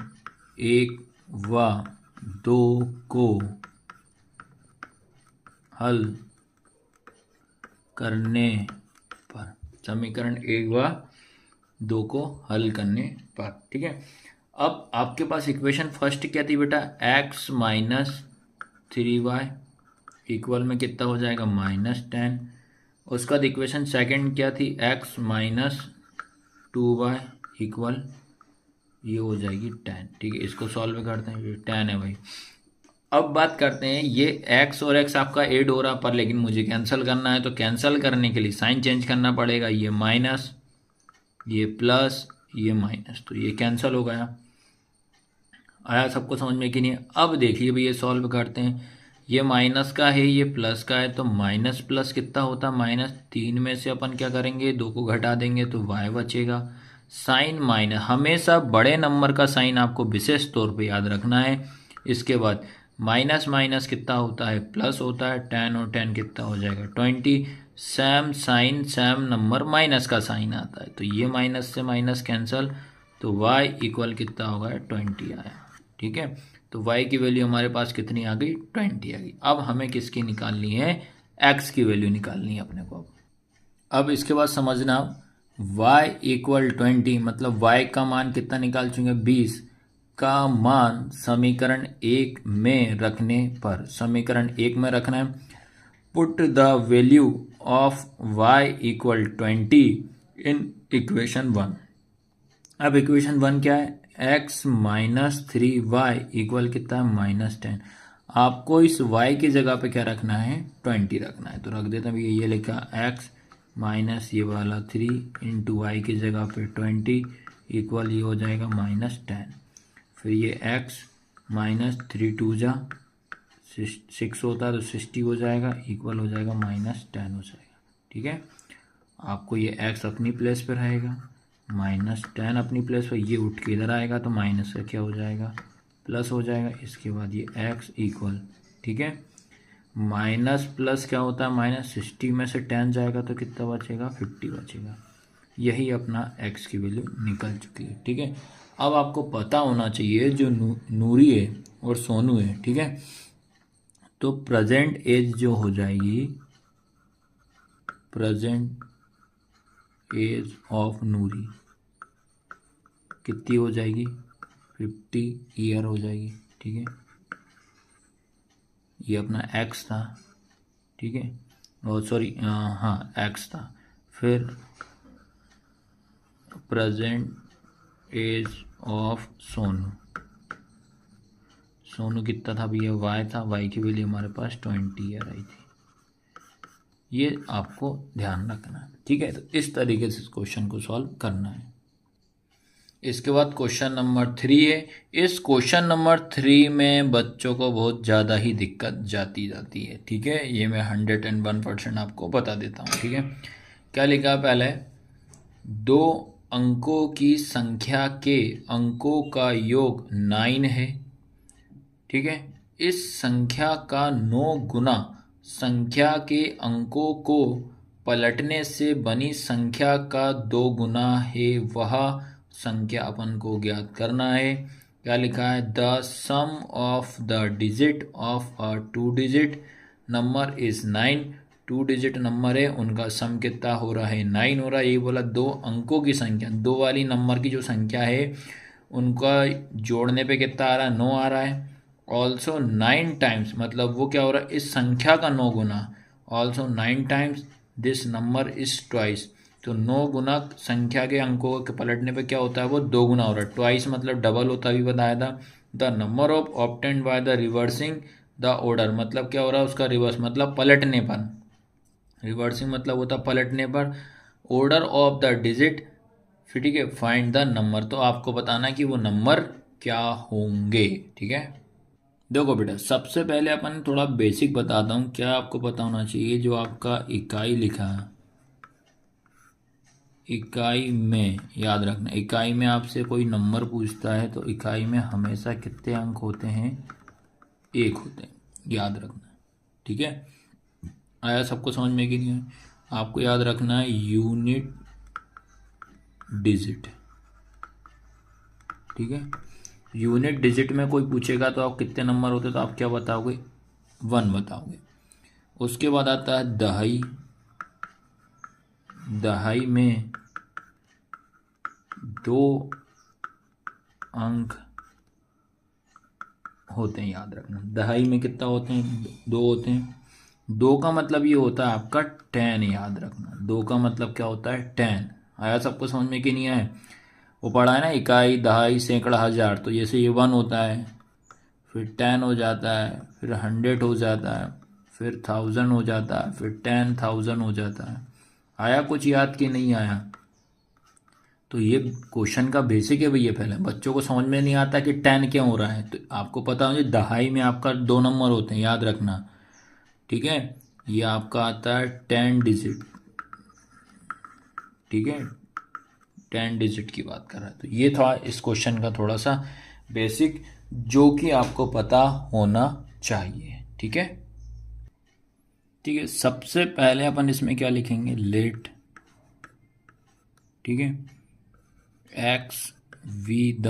1 व 2 को हल करने पर, समीकरण 1 व 2 को हल करने पर। ठीक है, अब आपके पास इक्वेशन फर्स्ट क्या थी बेटा, x माइनस 3y इक्वल में कितना हो जाएगा -10। उसका इक्वेशन सेकंड क्या थी, x माइनस 2y इक्वल ये हो जाएगी 10। ठीक है, इसको सॉल्व करते हैं, ये 10 है भाई। अब बात करते हैं, ये x और x आपका ऐड हो रहा पर लेकिन मुझे कैंसिल करना है, तो कैंसिल करने के लिए साइन चेंज करना पड़ेगा, ये माइनस, ये प्लस, ये माइनस, तो ये कैंसिल हो गया। आया सबको समझ में कि नहीं? अब देखिए भाई, ये सॉल्व करते हैं, ये माइनस का है, ये प्लस का है, तो माइनस प्लस कितना होता है -3 में से अपन क्या करेंगे 2 को घटा देंगे तो y बचेगा। साइन माइनस, हमेशा बड़े नंबर का साइन आपको विशेष तौर पे याद रखना है। इसके बाद माइनस माइनस कितना होता है प्लस होता है, 10 और 10 कितना हो जाएगा 20। Same sign same number minus का साइन आता है, तो ये माइनस से माइनस कैंसल, तो y इक्वल कितना होगा 20 आया। ठीक है, तो y की वैल्यू हमारे पास कितनी आ गई 20 आ गई। अब हमें किसकी निकालनी है, x की वैल्यू निकालनी है अपने को। अब इसके बाद समझना, y इक्वल 20 मतलब y का मान कितना निकाल चुके हैं 20 का मान समीकरण 1 में रखने पर, समीकरण 1 में रखना है, put the value of y equal 20 in equation 1। अब इक्वेशन 1 क्या है, x माइनस 3y इक्वल कितना है -10। आपको इस y की जगह पे क्या रखना है 20 रखना है, तो रख देता हूँ, ये लिखा x माइनस ये वाला 3 इंटू वाई की जगह पे 20 इक्वल ये हो जाएगा -10। फिर ये x माइनस 3 2 जा 6 होता है तो 60 हो जाएगा, इक्वल हो जाएगा -10 हो जाएगा। ठीक है, आपको ये x अपनी प्लेस पर रहेगा, -10 अपनी प्लेस पर, ये उठ के इधर आएगा तो माइनस का क्या हो जाएगा प्लस हो जाएगा। इसके बाद ये x इक्वल, ठीक है, माइनस प्लस क्या होता है -60 में से 10 जाएगा तो कितना बचेगा 50 बचेगा। यही अपना x की वैल्यू निकल चुकी है। ठीक है, अब आपको पता होना चाहिए जो नूरी है और सोनू है, ठीक है, तो प्रेजेंट एज जो हो जाएगी, प्रेजेंट एज ऑफ नूरी कितनी हो जाएगी 50 ईयर हो जाएगी। ठीक है, ये अपना x था, ठीक है, और सॉरी हाँ x था। फिर present age of Sonu, Sonu कितना था भैया y था, y की वैल्यू हमारे पास 20 ईयर आई थी। ये आपको ध्यान रखना है। ठीक है, तो इस तरीके से इस क्वेश्चन को सॉल्व करना है। इसके बाद क्वेश्चन नंबर 3 है। इस क्वेश्चन नंबर 3 में बच्चों को बहुत ज़्यादा ही दिक्कत जाती है। ठीक है, ये मैं 101% आपको बता देता हूँ। ठीक है, क्या लिखा पहले, 2 अंकों की संख्या के अंकों का योग 9 है। ठीक है, इस संख्या का 9 गुना संख्या के अंकों को पलटने से बनी संख्या का 2 गुना है, वह संख्या अपन को ज्ञात करना है। क्या लिखा है, the sum of the digit of a 2 digit number is 9। 2 digit number है, उनका सम कितना हो रहा है 9 हो रहा है। यही बोला, 2 अंकों की संख्या, 2 वाली नंबर की जो संख्या है उनका जोड़ने पे कितना आ रहा है 9 आ रहा है। ऑल्सो 9 टाइम्स, मतलब वो क्या हो रहा है इस संख्या का 9 गुना, also 9 times this number is twice, तो 9 गुणक संख्या के अंकों के पलटने पे क्या होता है, वो 2 गुना हो रहा है। ट्वाइस मतलब डबल होता भी बताया था। The number of obtained by the reversing the order, मतलब क्या हो रहा है उसका रिवर्स, मतलब पलटने पर। रिवर्सिंग मतलब होता पलटने पर। ऑर्डर ऑफ द डिजिट, फिर ठीक है, फाइंड द नंबर, तो आपको बताना कि वो नंबर क्या होंगे। ठीक है, देखो बेटा सबसे पहले अपन थोड़ा बेसिक बताता हूँ, क्या आपको पता होना चाहिए। जो आपका इकाई लिखा है, इकाई में याद रखना, इकाई में आपसे कोई नंबर पूछता है तो इकाई में हमेशा कितने अंक होते हैं, 1 होते हैं, याद रखना। ठीक है, आया सबको समझ में कि नहीं है। आपको याद रखना है यूनिट डिजिट। ठीक है, यूनिट डिजिट में कोई पूछेगा तो आप कितने नंबर होते तो आप क्या बताओगे, 1 बताओगे। उसके बाद आता है दहाई। दहाई में 2 अंक होते हैं, याद रखना। दहाई में कितना होते हैं, 2 होते हैं। 2 का मतलब ये होता है आपका 10, याद रखना। 2 का मतलब क्या होता है, 10। आया सबको समझ में कि नहीं आया। वो पढ़ा है ना, इकाई दहाई सैकड़ा हजार, तो जैसे ये 1 होता है, फिर 10 हो जाता है, फिर 100 हो जाता है, फिर 1000 हो जाता है, फिर 10,000 हो जाता है। आया कुछ याद कि नहीं आया। तो ये क्वेश्चन का बेसिक है भैया। पहले बच्चों को समझ में नहीं आता कि 10 क्यों हो रहा है, तो आपको पता होना चाहिए दहाई में आपका 2 नंबर होते हैं, याद रखना। ठीक है, ये आपका आता है 10 डिजिट। ठीक है, 10 डिजिट की बात कर रहा है। तो ये था इस क्वेश्चन का थोड़ा सा बेसिक, जो कि आपको पता होना चाहिए। ठीक है, ठीक है, सबसे पहले अपन इसमें क्या लिखेंगे, लेट, ठीक है, X be the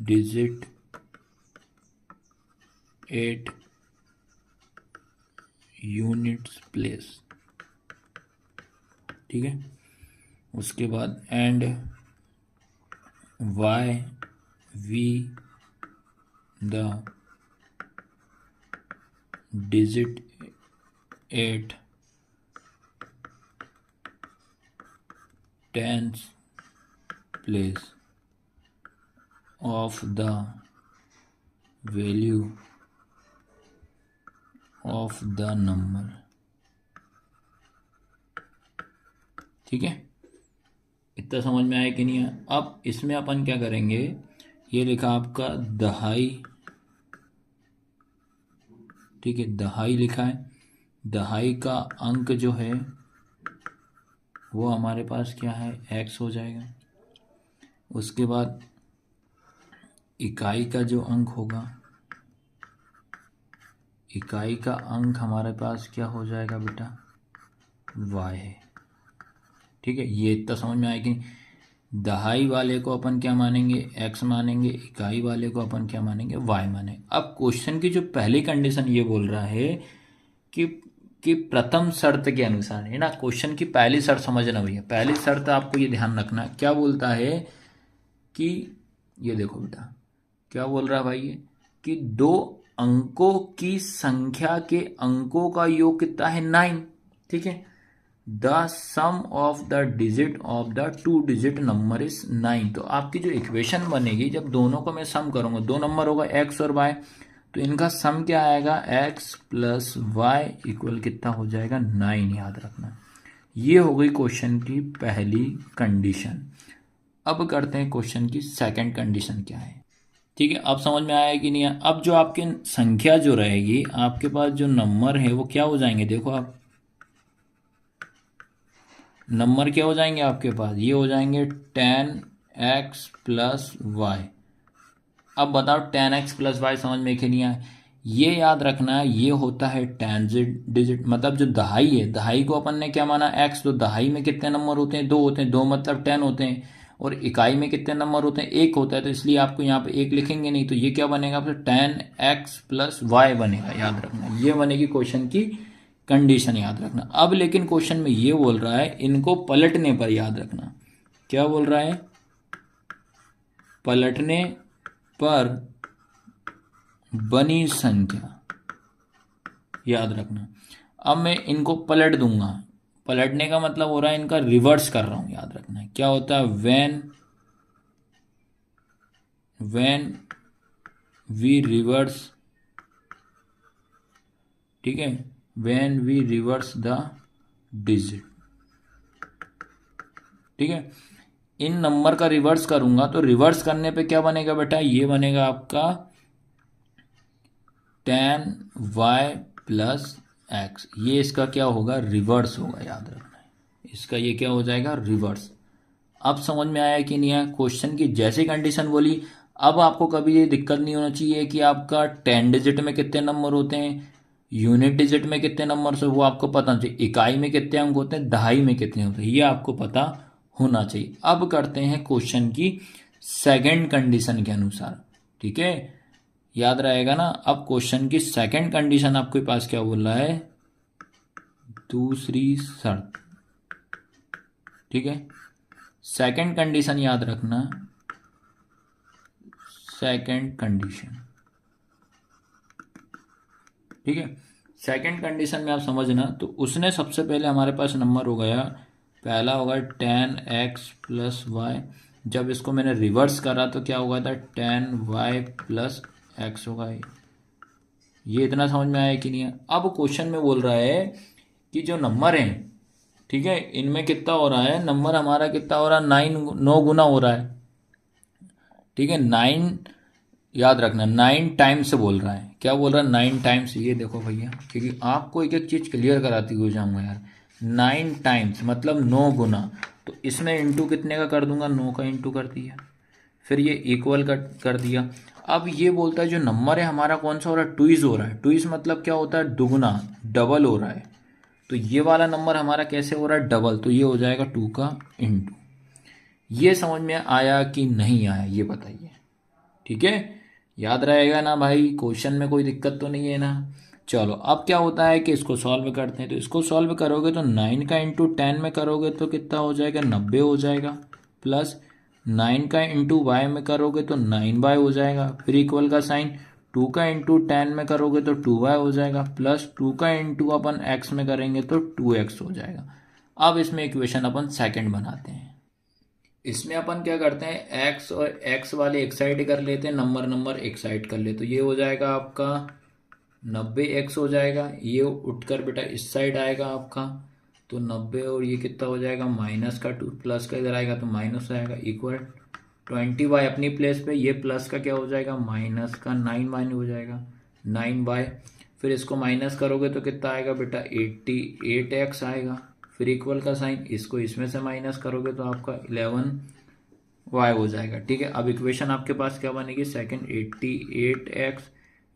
digit 8 units place. ठीक है, उसके बाद and Y be the digit 8 tens place of the value of the number. ठीक है, इतना समझ में आया कि नहीं है। अब इसमें अपन क्या करेंगे, ये लिखा आपका दहाई। ठीक है, दहाई लिखा है। दहाई का अंक जो है वो हमारे पास क्या है, x हो जाएगा। उसके बाद इकाई का जो अंक होगा, इकाई का अंक हमारे पास क्या हो जाएगा बेटा, y है। ठीक है, ये इतना समझ में आया कि दहाई वाले को अपन क्या मानेंगे, x मानेंगे, इकाई वाले को अपन क्या मानेंगे, y मानेंगे। अब क्वेश्चन की जो पहली कंडीशन ये बोल रहा है कि प्रथम शर्त के अनुसार, है ना। क्वेश्चन की पहली शर्त समझना भैया, पहली शर्त आपको ये ध्यान रखना, क्या बोलता है कि ये देखो बेटा क्या बोल रहा है भाई, कि 2 अंकों की संख्या के अंकों का योग कितना है, 9। ठीक है, the sum of the digit of the 2 digit number is 9। तो आपकी जो इक्वेशन बनेगी, जब दोनों को मैं सम करूंगा, 2 नंबर होगा x और y, तो इनका सम क्या आएगा, x प्लस वाई इक्वल कितना हो जाएगा, 9, याद रखना। ये हो गई क्वेश्चन की पहली कंडीशन। अब करते हैं क्वेश्चन की सेकंड कंडीशन क्या है। ठीक है, अब समझ में आया कि नहीं है। अब जो आपकी संख्या जो रहेगी, आपके पास जो नंबर है वो क्या हो जाएंगे, देखो आप नंबर क्या हो जाएंगे आपके पास, ये हो जाएंगे 10x प्लस वाई। अब बताओ 10x प्लस वाई समझ में कि नहीं आया। ये याद रखना है, ये होता है 10 डिजिट, मतलब जो दहाई है, दहाई को अपन ने क्या माना, x। तो दहाई में कितने नंबर होते हैं, 2 होते हैं, 2 मतलब 10 होते हैं। और इकाई में कितने नंबर होते हैं, 1 होता है, तो इसलिए आपको यहाँ पे 1 लिखेंगे नहीं, तो ये क्या बनेगा, फिर 10x प्लस वाई बनेगा, याद रखना। ये बनेगी क्वेश्चन की कंडीशन, याद रखना। अब लेकिन क्वेश्चन में ये बोल रहा है, इनको पलटने पर, याद रखना क्या बोल रहा है, पलटने पर बनी संख्या, याद रखना। अब मैं इनको पलट दूंगा, पलटने का मतलब हो रहा है इनका रिवर्स कर रहा हूं, याद रखना है। क्या होता है, व्हेन वी रिवर्स, ठीक है, when we reverse the digit, ठीक है। इन नंबर का रिवर्स करूंगा तो रिवर्स करने पे क्या बनेगा बेटा, ये बनेगा आपका tan y प्लस एक्स। ये इसका क्या होगा, रिवर्स होगा, याद रखना है। इसका ये क्या हो जाएगा, रिवर्स। अब समझ में आया कि नहीं आया। क्वेश्चन की जैसी कंडीशन बोली, अब आपको कभी ये दिक्कत नहीं होना चाहिए कि आपका 10 डिजिट में कितने नंबर होते हैं, यूनिट डिजिट में कितने नंबर से, वो आपको पता चाहिए। इकाई में कितने अंक होते हैं, दहाई में कितने होते हैं, ये आपको पता होना चाहिए। अब करते हैं क्वेश्चन की सेकंड कंडीशन के अनुसार, ठीक है, याद रहेगा ना। अब क्वेश्चन की सेकंड कंडीशन आपके पास क्या बोल रहा है, दूसरी शर्त, ठीक है। सेकंड कंडीशन याद रखना, सेकंड कंडीशन, ठीक है। सेकंड कंडीशन में आप समझना, तो उसने सबसे पहले हमारे पास नंबर हो गया, पहला होगा tan x प्लस वाई। जब इसको मैंने रिवर्स करा तो क्या होगा था, tan y प्लस एक्स होगा। ये इतना समझ में आया कि नहीं है। अब क्वेश्चन में बोल रहा है कि जो नंबर है, ठीक है, इनमें कितना हो रहा है, नंबर हमारा कितना हो रहा है, 9 गुना हो रहा है, ठीक है। 9, याद रखना 9 टाइम्स बोल रहा है। क्या बोल रहा है, 9 टाइम्स। ये देखो भैया, क्योंकि आपको एक एक चीज क्लियर कराती हुई जाऊंगा यार। 9 टाइम्स मतलब 9 गुना, तो इसमें इंटू कितने का कर दूंगा, 9 का इंटू कर दिया, फिर ये इक्वल कर दिया। अब ये बोलता है जो नंबर है हमारा कौन सा हो रहा है, ट्विज हो रहा है। ट्विज मतलब क्या होता है, दुगुना, डबल हो रहा है। तो ये वाला नंबर हमारा कैसे हो रहा है, डबल, तो ये हो जाएगा 2 का इंटू। ये समझ में आया कि नहीं आया, ये बताइए, ठीक है। याद रहेगा ना भाई, क्वेश्चन में कोई दिक्कत तो नहीं है ना। चलो अब क्या होता है कि इसको सॉल्व करते हैं। तो इसको सॉल्व करोगे तो 9 का इंटू 10 में करोगे तो कितना हो जाएगा, 90 हो जाएगा, प्लस 9 का इंटू वाई में करोगे तो 9y हो जाएगा, फिर इक्वल का साइन, 2 का इंटू 10 में करोगे तो 2y हो जाएगा, प्लस 2 का इंटू अपन x में करेंगे तो 2x हो जाएगा। अब इसमें इक्वेशन अपन सेकंड बनाते हैं। इसमें अपन क्या करते हैं, x और x वाले एक साइड कर लेते हैं, नंबर एक साइड कर लेते, तो ये हो जाएगा आपका 90x हो जाएगा। ये उठकर बेटा इस साइड आएगा आपका, तो 90 और ये कितना हो जाएगा, माइनस का 2, प्लस का इधर आएगा तो माइनस आएगा, इक्वल 20y अपनी प्लेस पे, ये प्लस का क्या हो जाएगा, माइनस का 9y हो जाएगा, 9y। फिर इसको माइनस करोगे तो कितना आएगा बेटा, 88x आएगा, फिर इक्वल का साइन, इसको इसमें से माइनस करोगे तो आपका 11y हो जाएगा, ठीक है। अब इक्वेशन आपके पास क्या बनेगी, सेकंड 88x,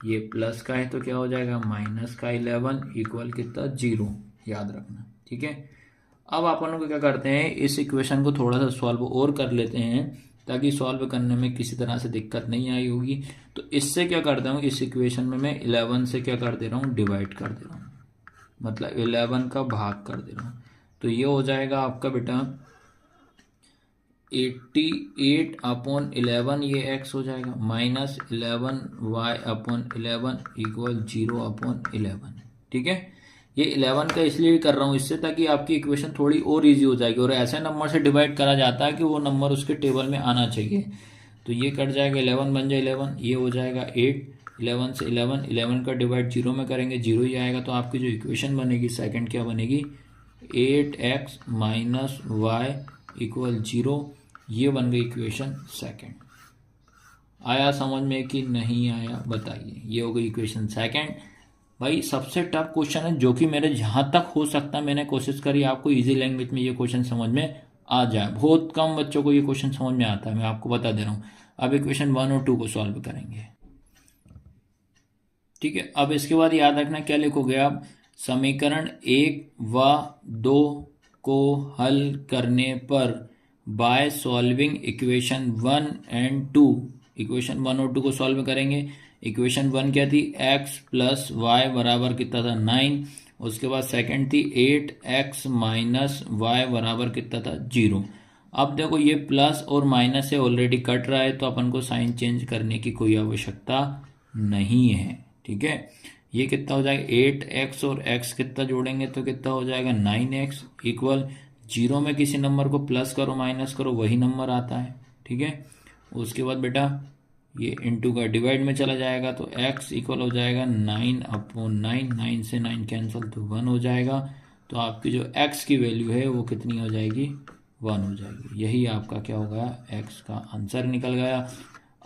ये प्लस का है तो क्या हो जाएगा, माइनस का 11, इक्वल कितना, 0, याद रखना, ठीक है। अब अपन को क्या करते हैं, इस इक्वेशन को थोड़ा सा सॉल्व और कर लेते हैं, ताकि सॉल्व करने में किसी तरह से दिक्कत नहीं आई होगी। तो इससे क्या करता हूँ, इस इक्वेशन में मैं 11 से क्या कर दे रहा हूँ, डिवाइड कर दे रहा हूँ, मतलब 11 का भाग कर दे रहा हूँ। तो ये हो जाएगा आपका बेटा 88 अपॉन 11, ये x हो जाएगा, minus 11y upon 11 equal 0 upon 11, ठीक है। ये 11 का इसलिए भी कर रहा हूँ इससे, ताकि आपकी इक्वेशन थोड़ी और इजी हो जाएगी। और ऐसे नंबर से डिवाइड करा जाता है कि वो नंबर उसके टेबल में आना चाहिए। तो ये कट जाएगा, 11 बन जाए 11, ये हो जाएगा 8, 11 से 11 का डिवाइड 0 में करेंगे, 0 ही आएगा। तो आपकी जो इक्वेशन बनेगी सेकंड क्या बनेगी, 8x माइनस वाई इक्वल 0, ये बन गई इक्वेशन सेकंड। आया समझ में कि नहीं आया, बताइए। ये हो गई इक्वेशन सेकंड। भाई सबसे टफ क्वेश्चन है, जो कि मेरे जहां तक हो सकता है मैंने कोशिश करी आपको इजी लैंग्वेज में ये क्वेश्चन समझ में आ जाए। बहुत कम बच्चों को ये क्वेश्चन समझ में आता है, मैं आपको बता दे रहा हूँ। अब इक्वेशन 1 और 2 को सॉल्व करेंगे, ठीक है। अब इसके बाद याद रखना क्या लिखोगे आप, समीकरण 1 व 2 को हल करने पर by solving equation 1 and 2, equation 1 और 2 को सॉल्व करेंगे। इक्वेशन 1 क्या थी, x प्लस वाई बराबर कितना था, 9। उसके बाद सेकंड थी 8x माइनस वाई बराबर कितना था, 0। अब देखो ये प्लस और माइनस से ऑलरेडी कट रहा है, तो अपन को साइन चेंज करने की कोई आवश्यकता नहीं है, ठीक है। ये कितना हो जाएगा 8x और x कितना जोड़ेंगे तो कितना हो जाएगा 9x इक्वल 0 में किसी नंबर को प्लस करो माइनस करो वही नंबर आता है। ठीक है, उसके बाद बेटा ये इंटू का डिवाइड में चला जाएगा तो x इक्वल हो जाएगा 9/9, 9 से 9 कैंसिल तो 1 हो जाएगा। तो आपकी जो x की वैल्यू है वो कितनी हो जाएगी 1 हो जाएगी। यही आपका क्या हो गया x का आंसर निकल गया।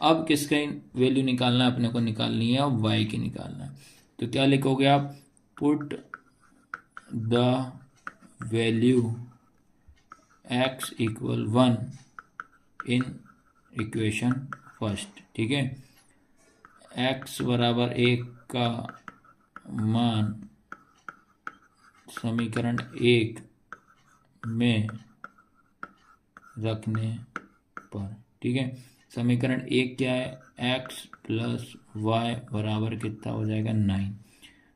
अब किसका वैल्यू निकालना है अपने को निकालनी है, अब y की निकालना है। तो क्या लिखोगे आप, put the value x equal 1 in equation first. ठीक है, x बराबर 1 का मान समीकरण 1 में रखने पर। ठीक है, समीकरण 1 क्या है, x प्लस वाई बराबर कितना हो जाएगा 9।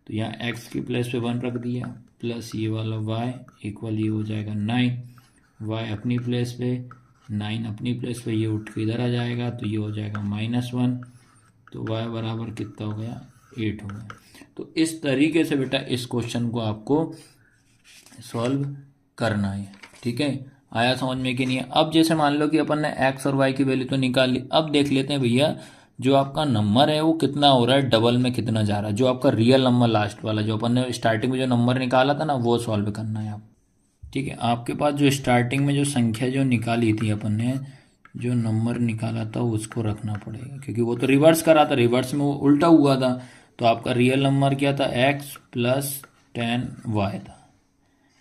तो यहाँ x की प्लेस पे 1 रख दिया प्लस ये वाला y इक्वल ये हो जाएगा 9, y अपनी प्लेस पे 9 अपनी प्लेस पे, ये उठ के इधर आ जाएगा तो ये हो जाएगा -1। तो y बराबर कितना हो गया 8 हो गया। तो इस तरीके से बेटा इस क्वेश्चन को आपको सॉल्व करना है। ठीक है, आया समझ में कि नहीं है। अब जैसे मान लो कि अपन ने x और y की वैल्यू तो निकाल ली, अब देख लेते हैं भैया जो आपका नंबर है वो कितना हो रहा है, डबल में कितना जा रहा है। जो आपका रियल नंबर लास्ट वाला जो अपन ने स्टार्टिंग में जो नंबर निकाला था ना वो सॉल्व करना है आप। ठीक है, आपके पास जो स्टार्टिंग में जो संख्या जो निकाली थी अपन ने, जो नंबर निकाला था उसको रखना पड़ेगा क्योंकि वो तो रिवर्स करा था, रिवर्स में वो उल्टा हुआ था। तो आपका रियल नंबर क्या था, x प्लस 10y था।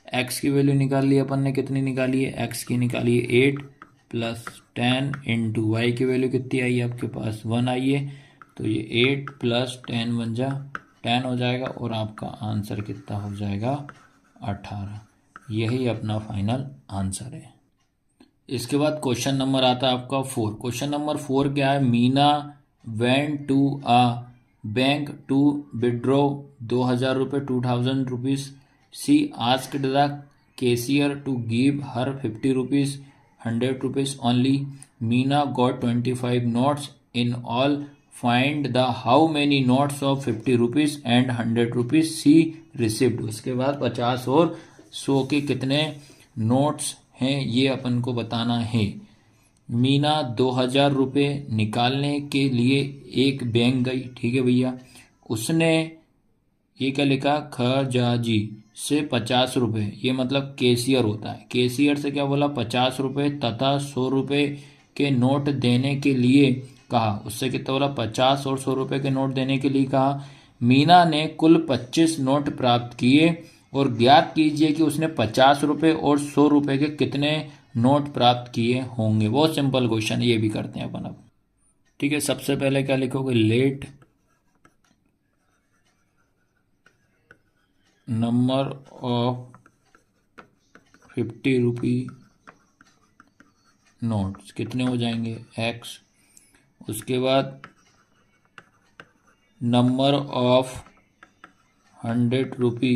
x की वैल्यू निकाल ली अपन ने, कितनी निकाली है, x की निकाली है 8 प्लस 10 इंटू वाई की वैल्यू कितनी आई है आपके पास 1 आई है। तो ये 8 प्लस 10 बन जा 10 हो जाएगा और आपका आंसर कितना हो जाएगा 18। यही अपना फाइनल आंसर है। इसके बाद क्वेश्चन नंबर आता है आपका 4। क्वेश्चन नंबर 4 क्या है, Meena went to a bank to withdraw 2000 रुपये 2000 rupees. She asked the cashier to give her 50 rupees 100 rupees only. Meena got 25 notes in all. Find the how many notes of 50 rupees and 100 rupees she received. उसके बाद 50 और 100 के कितने notes हैं ये अपन को बताना है। मीना 2000 रुपये निकालने के लिए एक बैंक गई। ठीक है भैया, उसने ये क्या लिखा, खजाजी से 50 रुपये, ये मतलब कैशियर होता है, कैशियर से क्या बोला 50 रुपये तथा 100 रुपये के नोट देने के लिए कहा। उससे कितना बोला 50 और 100 रुपये के नोट देने के लिए कहा। मीना ने कुल 25 नोट प्राप्त किए और ज्ञात कीजिए कि उसने 50 रुपये और 100 रुपये के कितने नोट प्राप्त किए होंगे। बहुत सिंपल क्वेश्चन, ये भी करते हैं अपन अब। ठीक है, सबसे पहले क्या लिखोगे, let number of 50 rupee notes कितने हो जाएंगे x। उसके बाद नंबर ऑफ 100 रुपी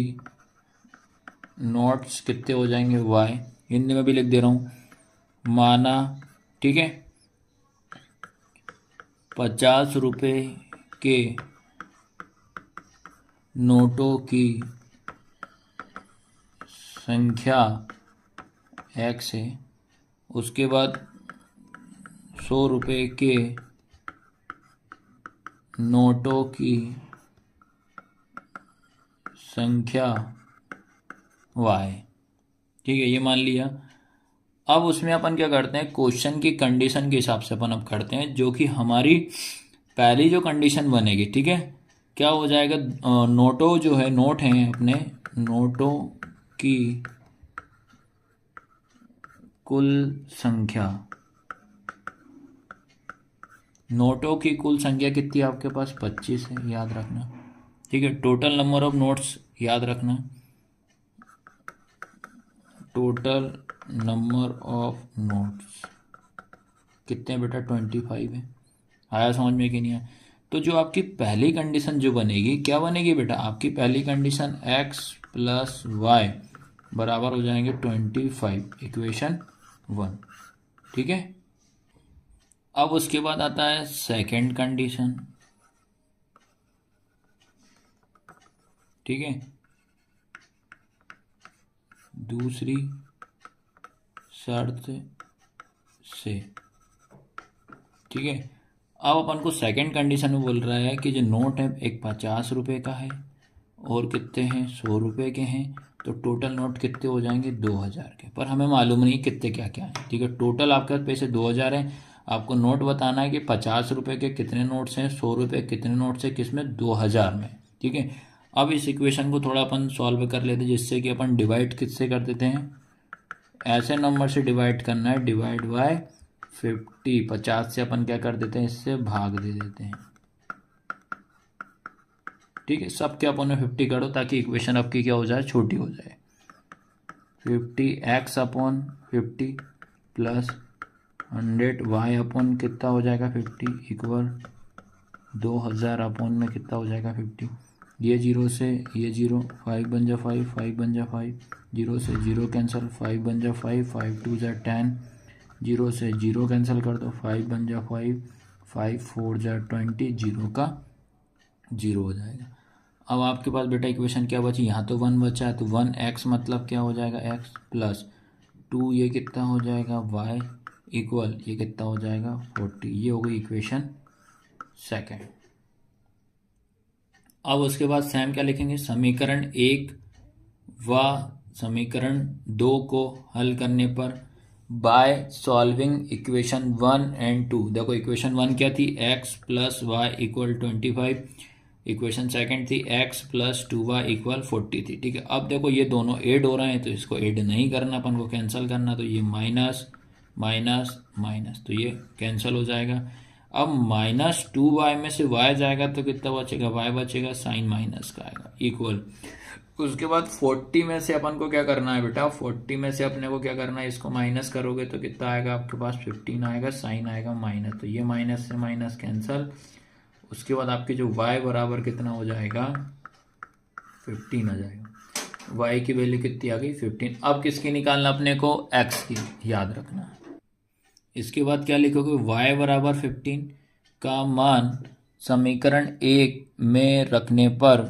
नोट्स कितने हो जाएंगे y। हिंदी में भी लिख दे रहा हूँ, माना ठीक है 50 रुपये के नोटों की संख्या x है। उसके बाद 100 रुपये के नोटों की संख्या y। ठीक है, ये मान लिया। अब उसमें अपन क्या करते हैं, क्वेश्चन की कंडीशन के हिसाब से अपन अब करते हैं, जो कि हमारी पहली जो कंडीशन बनेगी। ठीक है, क्या हो जाएगा, नोटों जो है नोट हैं अपने, नोटों की कुल संख्या, नोटों की कुल संख्या कितनी है आपके पास 25 है, याद रखना। ठीक है, टोटल नंबर ऑफ नोट्स याद रखना, टोटल नंबर ऑफ नोट्स कितने बेटा 25 है। आया समझ में कि नहीं आया। तो जो आपकी पहली कंडीशन जो बनेगी, क्या बनेगी बेटा, आपकी पहली कंडीशन x प्लस वाई बराबर हो जाएंगे 25, इक्वेशन 1। ठीक है, अब उसके बाद आता है सेकंड कंडीशन। ठीक है, दूसरी शर्त से, ठीक है। अब अपन को सेकंड कंडीशन में बोल रहा है कि जो नोट है एक 50 रुपये का है और कितने हैं 100 रुपये के हैं, तो टोटल नोट कितने हो जाएंगे 2000 के, पर हमें मालूम नहीं कितने क्या क्या है, ठीक है। टोटल आपके पास पैसे 2000 हैं, आपको नोट बताना है कि 50 रुपये के कितने नोट्स हैं, 100 रुपये कितने नोट्स हैं, किसमें 2000 में, ठीक है। अब इस इक्वेशन को थोड़ा अपन सॉल्व कर लेते हैं, जिससे कि अपन डिवाइड किससे कर देते हैं, ऐसे नंबर से डिवाइड करना है, डिवाइड बाय 50, 50 से अपन क्या कर देते हैं, इससे भाग दे देते हैं, ठीक है। सब क्या अपन 50 करो ताकि इक्वेशन आपकी क्या हो जाए, छोटी हो जाए। 50x/50 प्लस 100y अपॉन कितना हो जाएगा 50 इक्वल 2000 अपॉन में कितना हो जाएगा 50, ये जीरो से ये जीरो, 5 बन जा 5, 5 बन जा 5, जीरो से जीरो कैंसिल, 5 बन जा 5, 5 2 जा 10, जीरो से जीरो कैंसिल कर दो, 5 बन जा 5, 5 4 जा 20, जीरो का जीरो हो जाएगा। अब आपके पास बेटा इक्वेशन क्या बची, यहाँ तो 1 बचा है, तो 1x मतलब क्या हो जाएगा x प्लस 2 ये कितना हो जाएगा y इक्वल ये कितना हो जाएगा 40, ये हो गई इक्वेशन सेकंड। अब उसके बाद सेम क्या लिखेंगे, समीकरण 1 व समीकरण 2 को हल करने पर बाय सॉल्विंग इक्वेशन 1 एंड 2। देखो इक्वेशन 1 क्या थी, x plus Y equal 25, equation second थी x प्लस 2y इक्वल 40 थी, ठीक है। अब देखो ये दोनों ऐड हो रहे हैं, तो इसको ऐड नहीं करना, अपन को कैंसिल करना, तो ये माइनस माइनस माइनस, तो ये कैंसिल हो जाएगा। अब -2y में से y जाएगा तो कितना बचेगा, y बचेगा, साइन माइनस का आएगा इक्वल। उसके बाद 40 में से अपन को क्या करना है बेटा, 40 में से अपने को क्या करना है, इसको माइनस करोगे तो कितना आएगा आपके पास 15 आएगा, साइन आएगा माइनस, तो ये माइनस से माइनस कैंसिल। उसके बाद आपके जो y बराबर कितना हो जाएगा 15 आ जाएगा, y की वैल्यू कितनी आ गई 15। अब किसकी निकालना अपने को, x की, याद रखना। इसके बाद क्या लिखोगे, y बराबर 15 का मान समीकरण 1 में रखने पर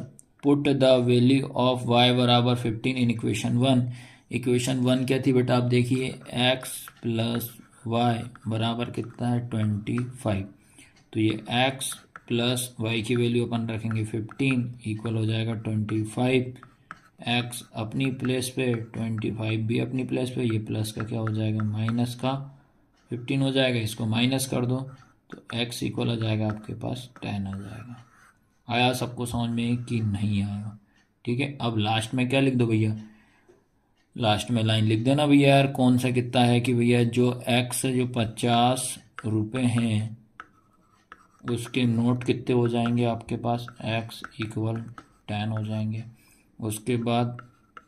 put the value of y बराबर 15 इन इक्वेशन 1। इक्वेशन 1 क्या थी बेटा, आप देखिए x प्लस वाई बराबर कितना है 25, तो ये x प्लस वाई की वैल्यू अपन रखेंगे 15 इक्वल हो जाएगा 25, x अपनी प्लेस पे 25 भी अपनी प्लेस पे, ये प्लस का क्या हो जाएगा माइनस का 15 हो जाएगा, इसको माइनस कर दो तो x इक्वल आ जाएगा आपके पास 10 आ जाएगा। आया सबको समझ में कि नहीं आया, ठीक है। अब लास्ट में क्या लिख दो भैया, लास्ट में लाइन लिख देना भैया यार, कौन सा कितना है कि भैया जो x जो 50 रुपये हैं उसके नोट कितने हो जाएंगे आपके पास, x इक्वल 10 हो जाएंगे। उसके बाद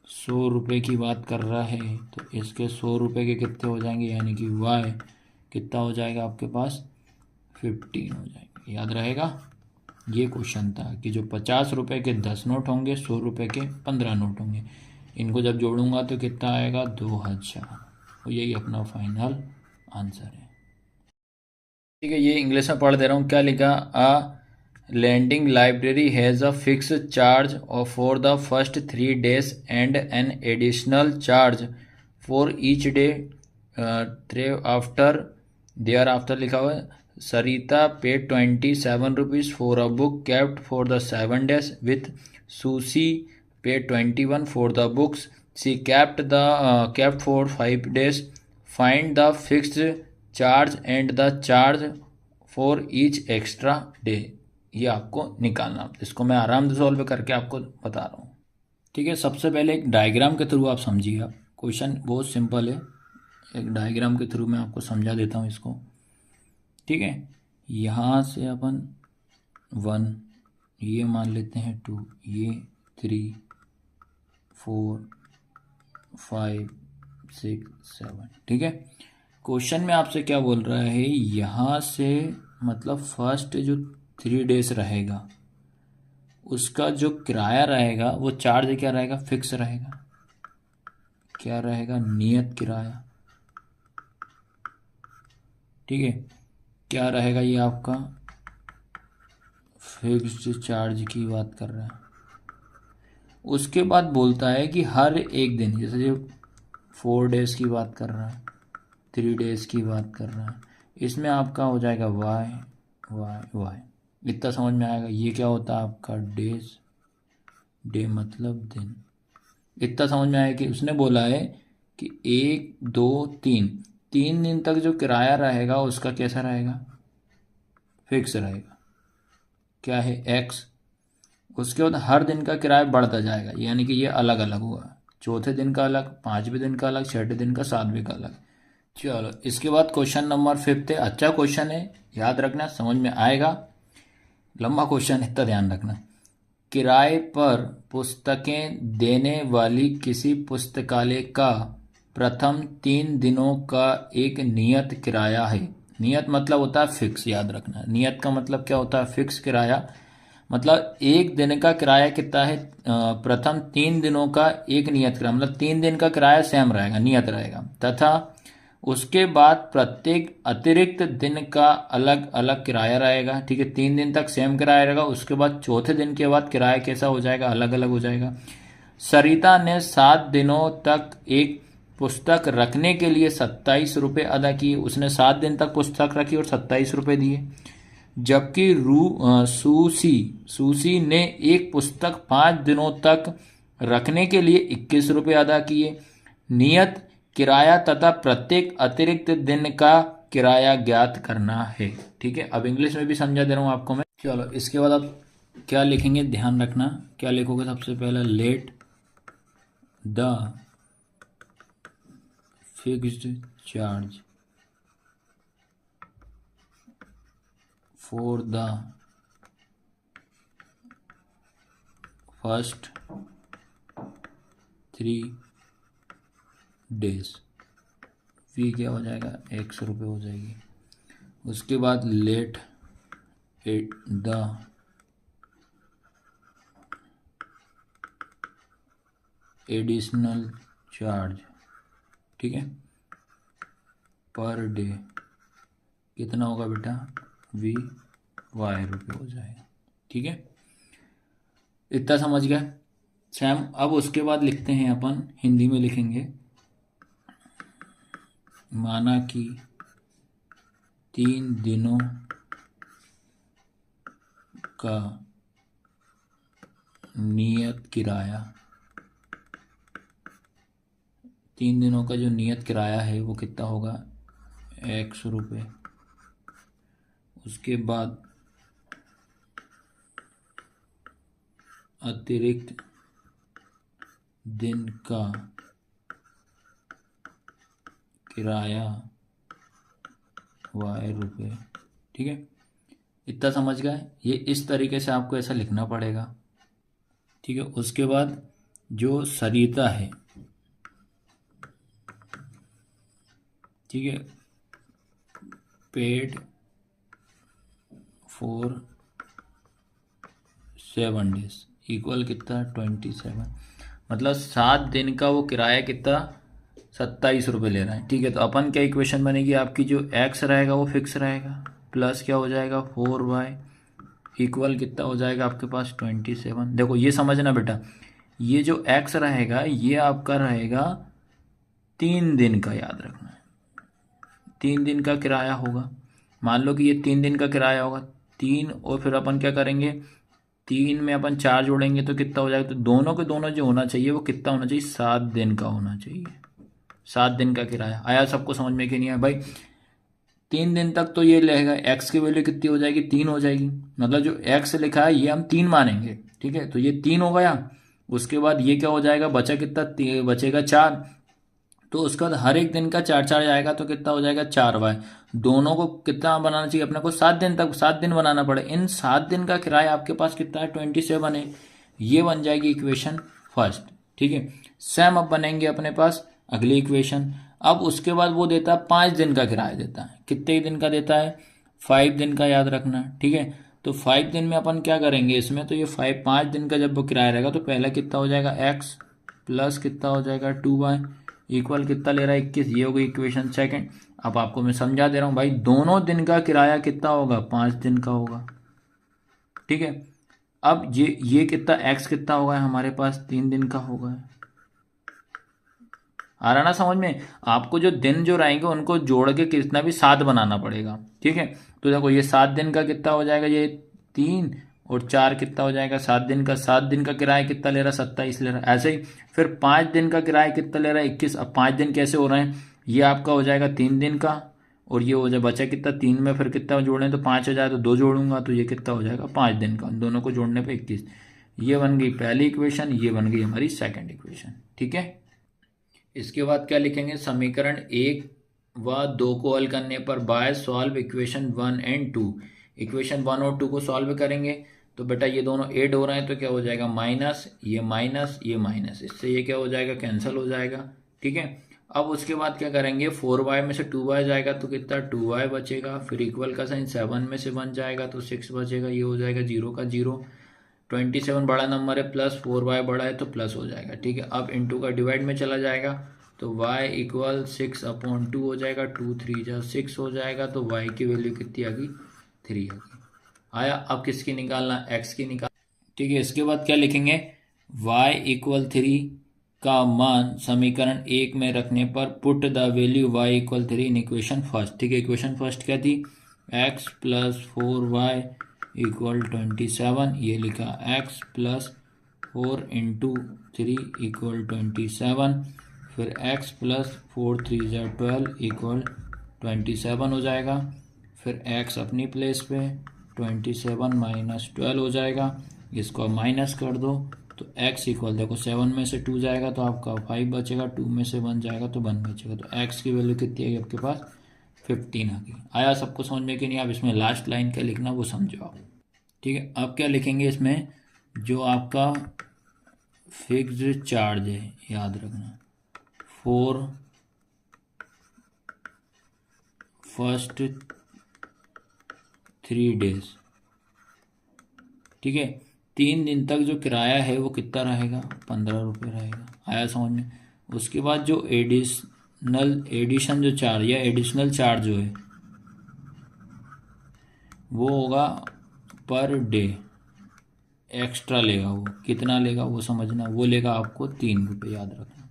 100 रुपये की बात कर रहा है तो इसके 100 रुपये के कितने हो जाएंगे, यानी कि y कितना हो जाएगा आपके पास 15 हो जाएंगे, याद रहेगा। ये क्वेश्चन था कि जो 50 रुपये के 10 नोट होंगे, 100 रुपये के 15 नोट होंगे, इनको जब जोड़ूंगा तो कितना आएगा 2000, तो यही अपना फाइनल आंसर है, ठीक है। ये इंग्लिश में पढ़ दे रहा हूँ, क्या लिखा, lending library has a fixed charge for the first 3 days and an additional charge for each day thereafter लिखा हुआ है, Sarita paid 27 rupees for a book kept for the 7 days with Susie paid 21 for the books she kept for 5 days. Find the fixed charge and the charge for each extra day. ये आपको निकालना, इसको मैं आराम से solve करके आपको बता रहा हूँ, ठीक है। सबसे पहले एक डायग्राम के थ्रू आप समझिएगा, क्वेश्चन बहुत सिंपल है, एक डायग्राम के थ्रू मैं आपको समझा देता हूँ इसको, ठीक है। यहाँ से अपन 1 ये मान लेते हैं, 2 ये 3 4 5 6 7, ठीक है। क्वेश्चन में आपसे क्या बोल रहा है, यहाँ से मतलब फर्स्ट जो 3 डेज रहेगा उसका जो किराया रहेगा वो चार्ज क्या रहेगा, फिक्स रहेगा, क्या रहेगा, नियत किराया, ठीक है। क्या रहेगा ये आपका फिक्स्ड चार्ज की बात कर रहा है, उसके बाद बोलता है कि हर एक दिन, जैसे जो 4 डेज की बात कर रहा है, 3 डेज की बात कर रहा है, इसमें आपका हो जाएगा वाई वाई वाई। इतना समझ में आएगा। ये क्या होता है आपका डेज, डे मतलब दिन। इतना समझ में आया कि उसने बोला है कि 1 2 3 3 दिन तक जो किराया रहेगा उसका कैसा रहेगा, फिक्स रहेगा, क्या है एक्स। उसके बाद हर दिन का किराया बढ़ता जाएगा, यानी कि ये अलग अलग हुआ, चौथे दिन का अलग, पांचवें दिन का अलग, छठे दिन का, सातवें का अलग। चलो इसके बाद क्वेश्चन नंबर 5 है। अच्छा क्वेश्चन है, याद रखना, समझ में आएगा, लंबा क्वेश्चन है, इतना ध्यान रखना। किराए पर पुस्तकें देने वाली किसी पुस्तकालय का प्रथम 3 दिनों का एक नियत किराया है। नियत मतलब होता है फिक्स, याद रखना। नियत का मतलब क्या होता है, फिक्स किराया। मतलब एक दिन का किराया कितना है, प्रथम 3 दिनों का एक नियत किराया, मतलब 3 दिन का किराया सेम रहेगा, नियत रहेगा, तथा उसके बाद प्रत्येक अतिरिक्त दिन का अलग अलग किराया रहेगा। ठीक है, 3 दिन तक सेम किराया रहेगा, उसके बाद चौथे दिन के बाद किराया कैसा हो जाएगा, अलग अलग हो जाएगा। सरिता ने 7 दिनों तक एक पुस्तक रखने के लिए 27 रुपये अदा किए। उसने 7 दिन तक पुस्तक रखी और 27 रुपये दिए। जबकि सूसी ने एक पुस्तक 5 दिनों तक रखने के लिए 21 रुपये अदा किए। नियत किराया तथा प्रत्येक अतिरिक्त दिन का किराया ज्ञात करना है। ठीक है, अब इंग्लिश में भी समझा दे रहा हूं आपको मैं। चलो इसके बाद आप क्या लिखेंगे, ध्यान रखना, क्या लिखोगे सबसे पहले, let the fixed charge for the first 3 days. Fee क्या हो जाएगा, 100 रुपये हो जाएगी। उसके बाद let it the additional charge, ठीक है, पर डे कितना होगा बेटा, वी वाई रुपये हो जाएगा। ठीक है, इतना समझ गया सैम। अब उसके बाद लिखते हैं अपन, हिंदी में लिखेंगे, माना कि 3 दिनों का नियत किराया, 3 दिनों का जो नियत किराया है वो कितना होगा, 100 रुपये। उसके बाद अतिरिक्त दिन का किराया वाई रुपये। ठीक है, इतना समझ गए। ये इस तरीके से आपको ऐसा लिखना पड़ेगा। ठीक है, उसके बाद जो सरिता है, ठीक है, पेड फॉर 7 डेज इक्वल कितना, 27, मतलब 7 दिन का वो किराया कितना, 27 रुपये ले रहा है। ठीक है, तो अपन क्या इक्वेशन बनेगी आपकी, जो एक्स रहेगा वो फिक्स रहेगा, प्लस क्या हो जाएगा 4y इक्वल कितना हो जाएगा आपके पास 27। देखो ये समझना बेटा, ये जो एक्स रहेगा ये आपका रहेगा 3 दिन का, याद रखना 3 दिन का किराया होगा। मान लो कि ये 3 दिन का किराया होगा, 3 और फिर अपन क्या करेंगे, 3 में अपन 4 जोड़ेंगे तो कितना हो जाएगा, तो दोनों के दोनों जो होना चाहिए वो कितना होना चाहिए, 7 दिन का होना चाहिए। 7 दिन का किराया आया सबको समझ में कि नहीं आया भाई। 3 दिन तक तो ये रहेगा, एक्स की वैल्यू कितनी हो जाएगी, 3 हो जाएगी, मतलब जो एक्स लिखा है ये हम 3 मानेंगे। ठीक है, तो ये 3 हो गया। उसके बाद ये क्या हो जाएगा, बचा कितना, बचेगा 4। तो उसका बाद हर एक दिन का 4 4 जाएगा तो कितना हो जाएगा, 4y। दोनों को कितना बनाना चाहिए अपने को, 7 दिन तक, 7 दिन बनाना पड़े। इन 7 दिन का किराया आपके पास कितना है, 27 है। ये बन जाएगी इक्वेशन फर्स्ट। ठीक है, सेम अब बनेंगे अपने पास अगली इक्वेशन। अब उसके बाद वो देता है 5 दिन का किराया देता है। कितने दिन का देता है, 5 दिन का, याद रखना। ठीक है, तो 5 दिन में अपन क्या करेंगे इसमें, तो ये 5 दिन का जब वो किराया रहेगा तो पहला कितना हो जाएगा x प्लस कितना हो जाएगा 2y इक्वल कितना ले रहा है 21। ये होगी इक्वेशन सेकंड। अब आपको मैं समझा दे रहा हूं भाई, दोनों दिन का किराया कितना होगा, 5 दिन का होगा। ठीक है, अब ये कितना एक्स कितना होगा हमारे पास 3 दिन का होगा। आ रहा ना समझ में? आपको जो दिन जो रहेंगे उनको जोड़ के कितना भी 7 बनाना पड़ेगा, ठीक है। तो देखो ये 7 दिन का कितना हो जाएगा, ये 3 और 4 कितना हो जाएगा 7 दिन का। 7 दिन का किराया कितना ले रहा है 27 ले रहा है। ऐसे ही फिर 5 दिन का किराया कितना ले रहा है 21। अब 5 दिन कैसे हो रहे हैं, ये आपका हो जाएगा 3 दिन का और ये हो जाए बचा कितना 3 में फिर कितना जोड़ें तो 5 हो जाए, तो 2 जोड़ूंगा तो ये कितना हो जाएगा 5 दिन का। दोनों को जोड़ने पे 21। ये बन गई पहली इक्वेशन, ये बन गई हमारी सेकंड इक्वेशन, ठीक है। इसके बाद क्या लिखेंगे, समीकरण 1 व 2 को हल करने पर by solve equation 1 and 2। Equation 1 और 2 को सॉल्व करेंगे तो बेटा ये दोनों ऐड हो रहे हैं तो क्या हो जाएगा माइनस ये माइनस ये माइनस, इससे ये क्या हो जाएगा कैंसिल हो जाएगा, ठीक है। अब उसके बाद क्या करेंगे 4y में से 2y जाएगा तो कितना 2y बचेगा, फिर इक्वल का साइन 7 में से 1 जाएगा तो 6 बचेगा, ये हो जाएगा 0 का 0। 27 बड़ा नंबर है प्लस 4y बड़ा है तो प्लस हो जाएगा, ठीक है। अब इंटू का डिवाइड में चला जाएगा तो y इक्वल 6/2 हो जाएगा, 2 3 जा 6 हो जाएगा, तो y की वैल्यू कितनी आ गई 3 आ गई। आया, अब किसकी निकालना x की निकाल, ठीक है। इसके बाद क्या लिखेंगे y इक्वल 3 का मान समीकरण 1 में रखने पर put the value y equal 3 in equation first, ठीक है। इक्वेशन फर्स्ट क्या थी x प्लस 4y इक्वल 27, ये लिखा x प्लस 4 इंटू 3 इक्वल 27, फिर x प्लस 4 3 जा 12 इक्वल 27 हो जाएगा, फिर x अपनी प्लेस पे 27 माइनस 12 हो जाएगा, इसको माइनस कर दो तो x इक्वल देखो 7 में से 2 जाएगा तो आपका 5 बचेगा, 2 में से 1 जाएगा तो 1 बचेगा, तो x की वैल्यू कितनी आएगी आपके पास 15 आ गई। आया सबको समझ में कि नहीं? आप इसमें लास्ट लाइन क्या लिखना वो समझो आप, ठीक है। अब क्या लिखेंगे इसमें जो आपका फिक्स्ड चार्ज है याद रखना फॉर फर्स्ट 3 डेज, ठीक है। 3 दिन तक जो किराया है वो कितना रहेगा 15 रुपये रहेगा। आया समझ में? उसके बाद जो एडिशन जो चार्ज या एडिशनल चार्ज जो है वो होगा पर डे, एक्स्ट्रा लेगा, वो कितना लेगा वो समझना, वो लेगा आपको 3 रुपये, याद रखना।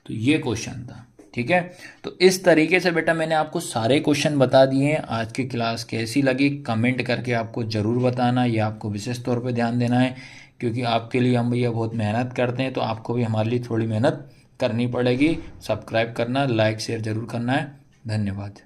तो ये क्वेश्चन था, ठीक है। तो इस तरीके से बेटा मैंने आपको सारे क्वेश्चन बता दिए हैं। आज की क्लास कैसी लगी कमेंट करके आपको ज़रूर बताना, ये आपको विशेष तौर पे ध्यान देना है क्योंकि आपके लिए हम भैया बहुत मेहनत करते हैं, तो आपको भी हमारे लिए थोड़ी मेहनत करनी पड़ेगी। सब्सक्राइब करना, लाइक शेयर ज़रूर करना है। धन्यवाद।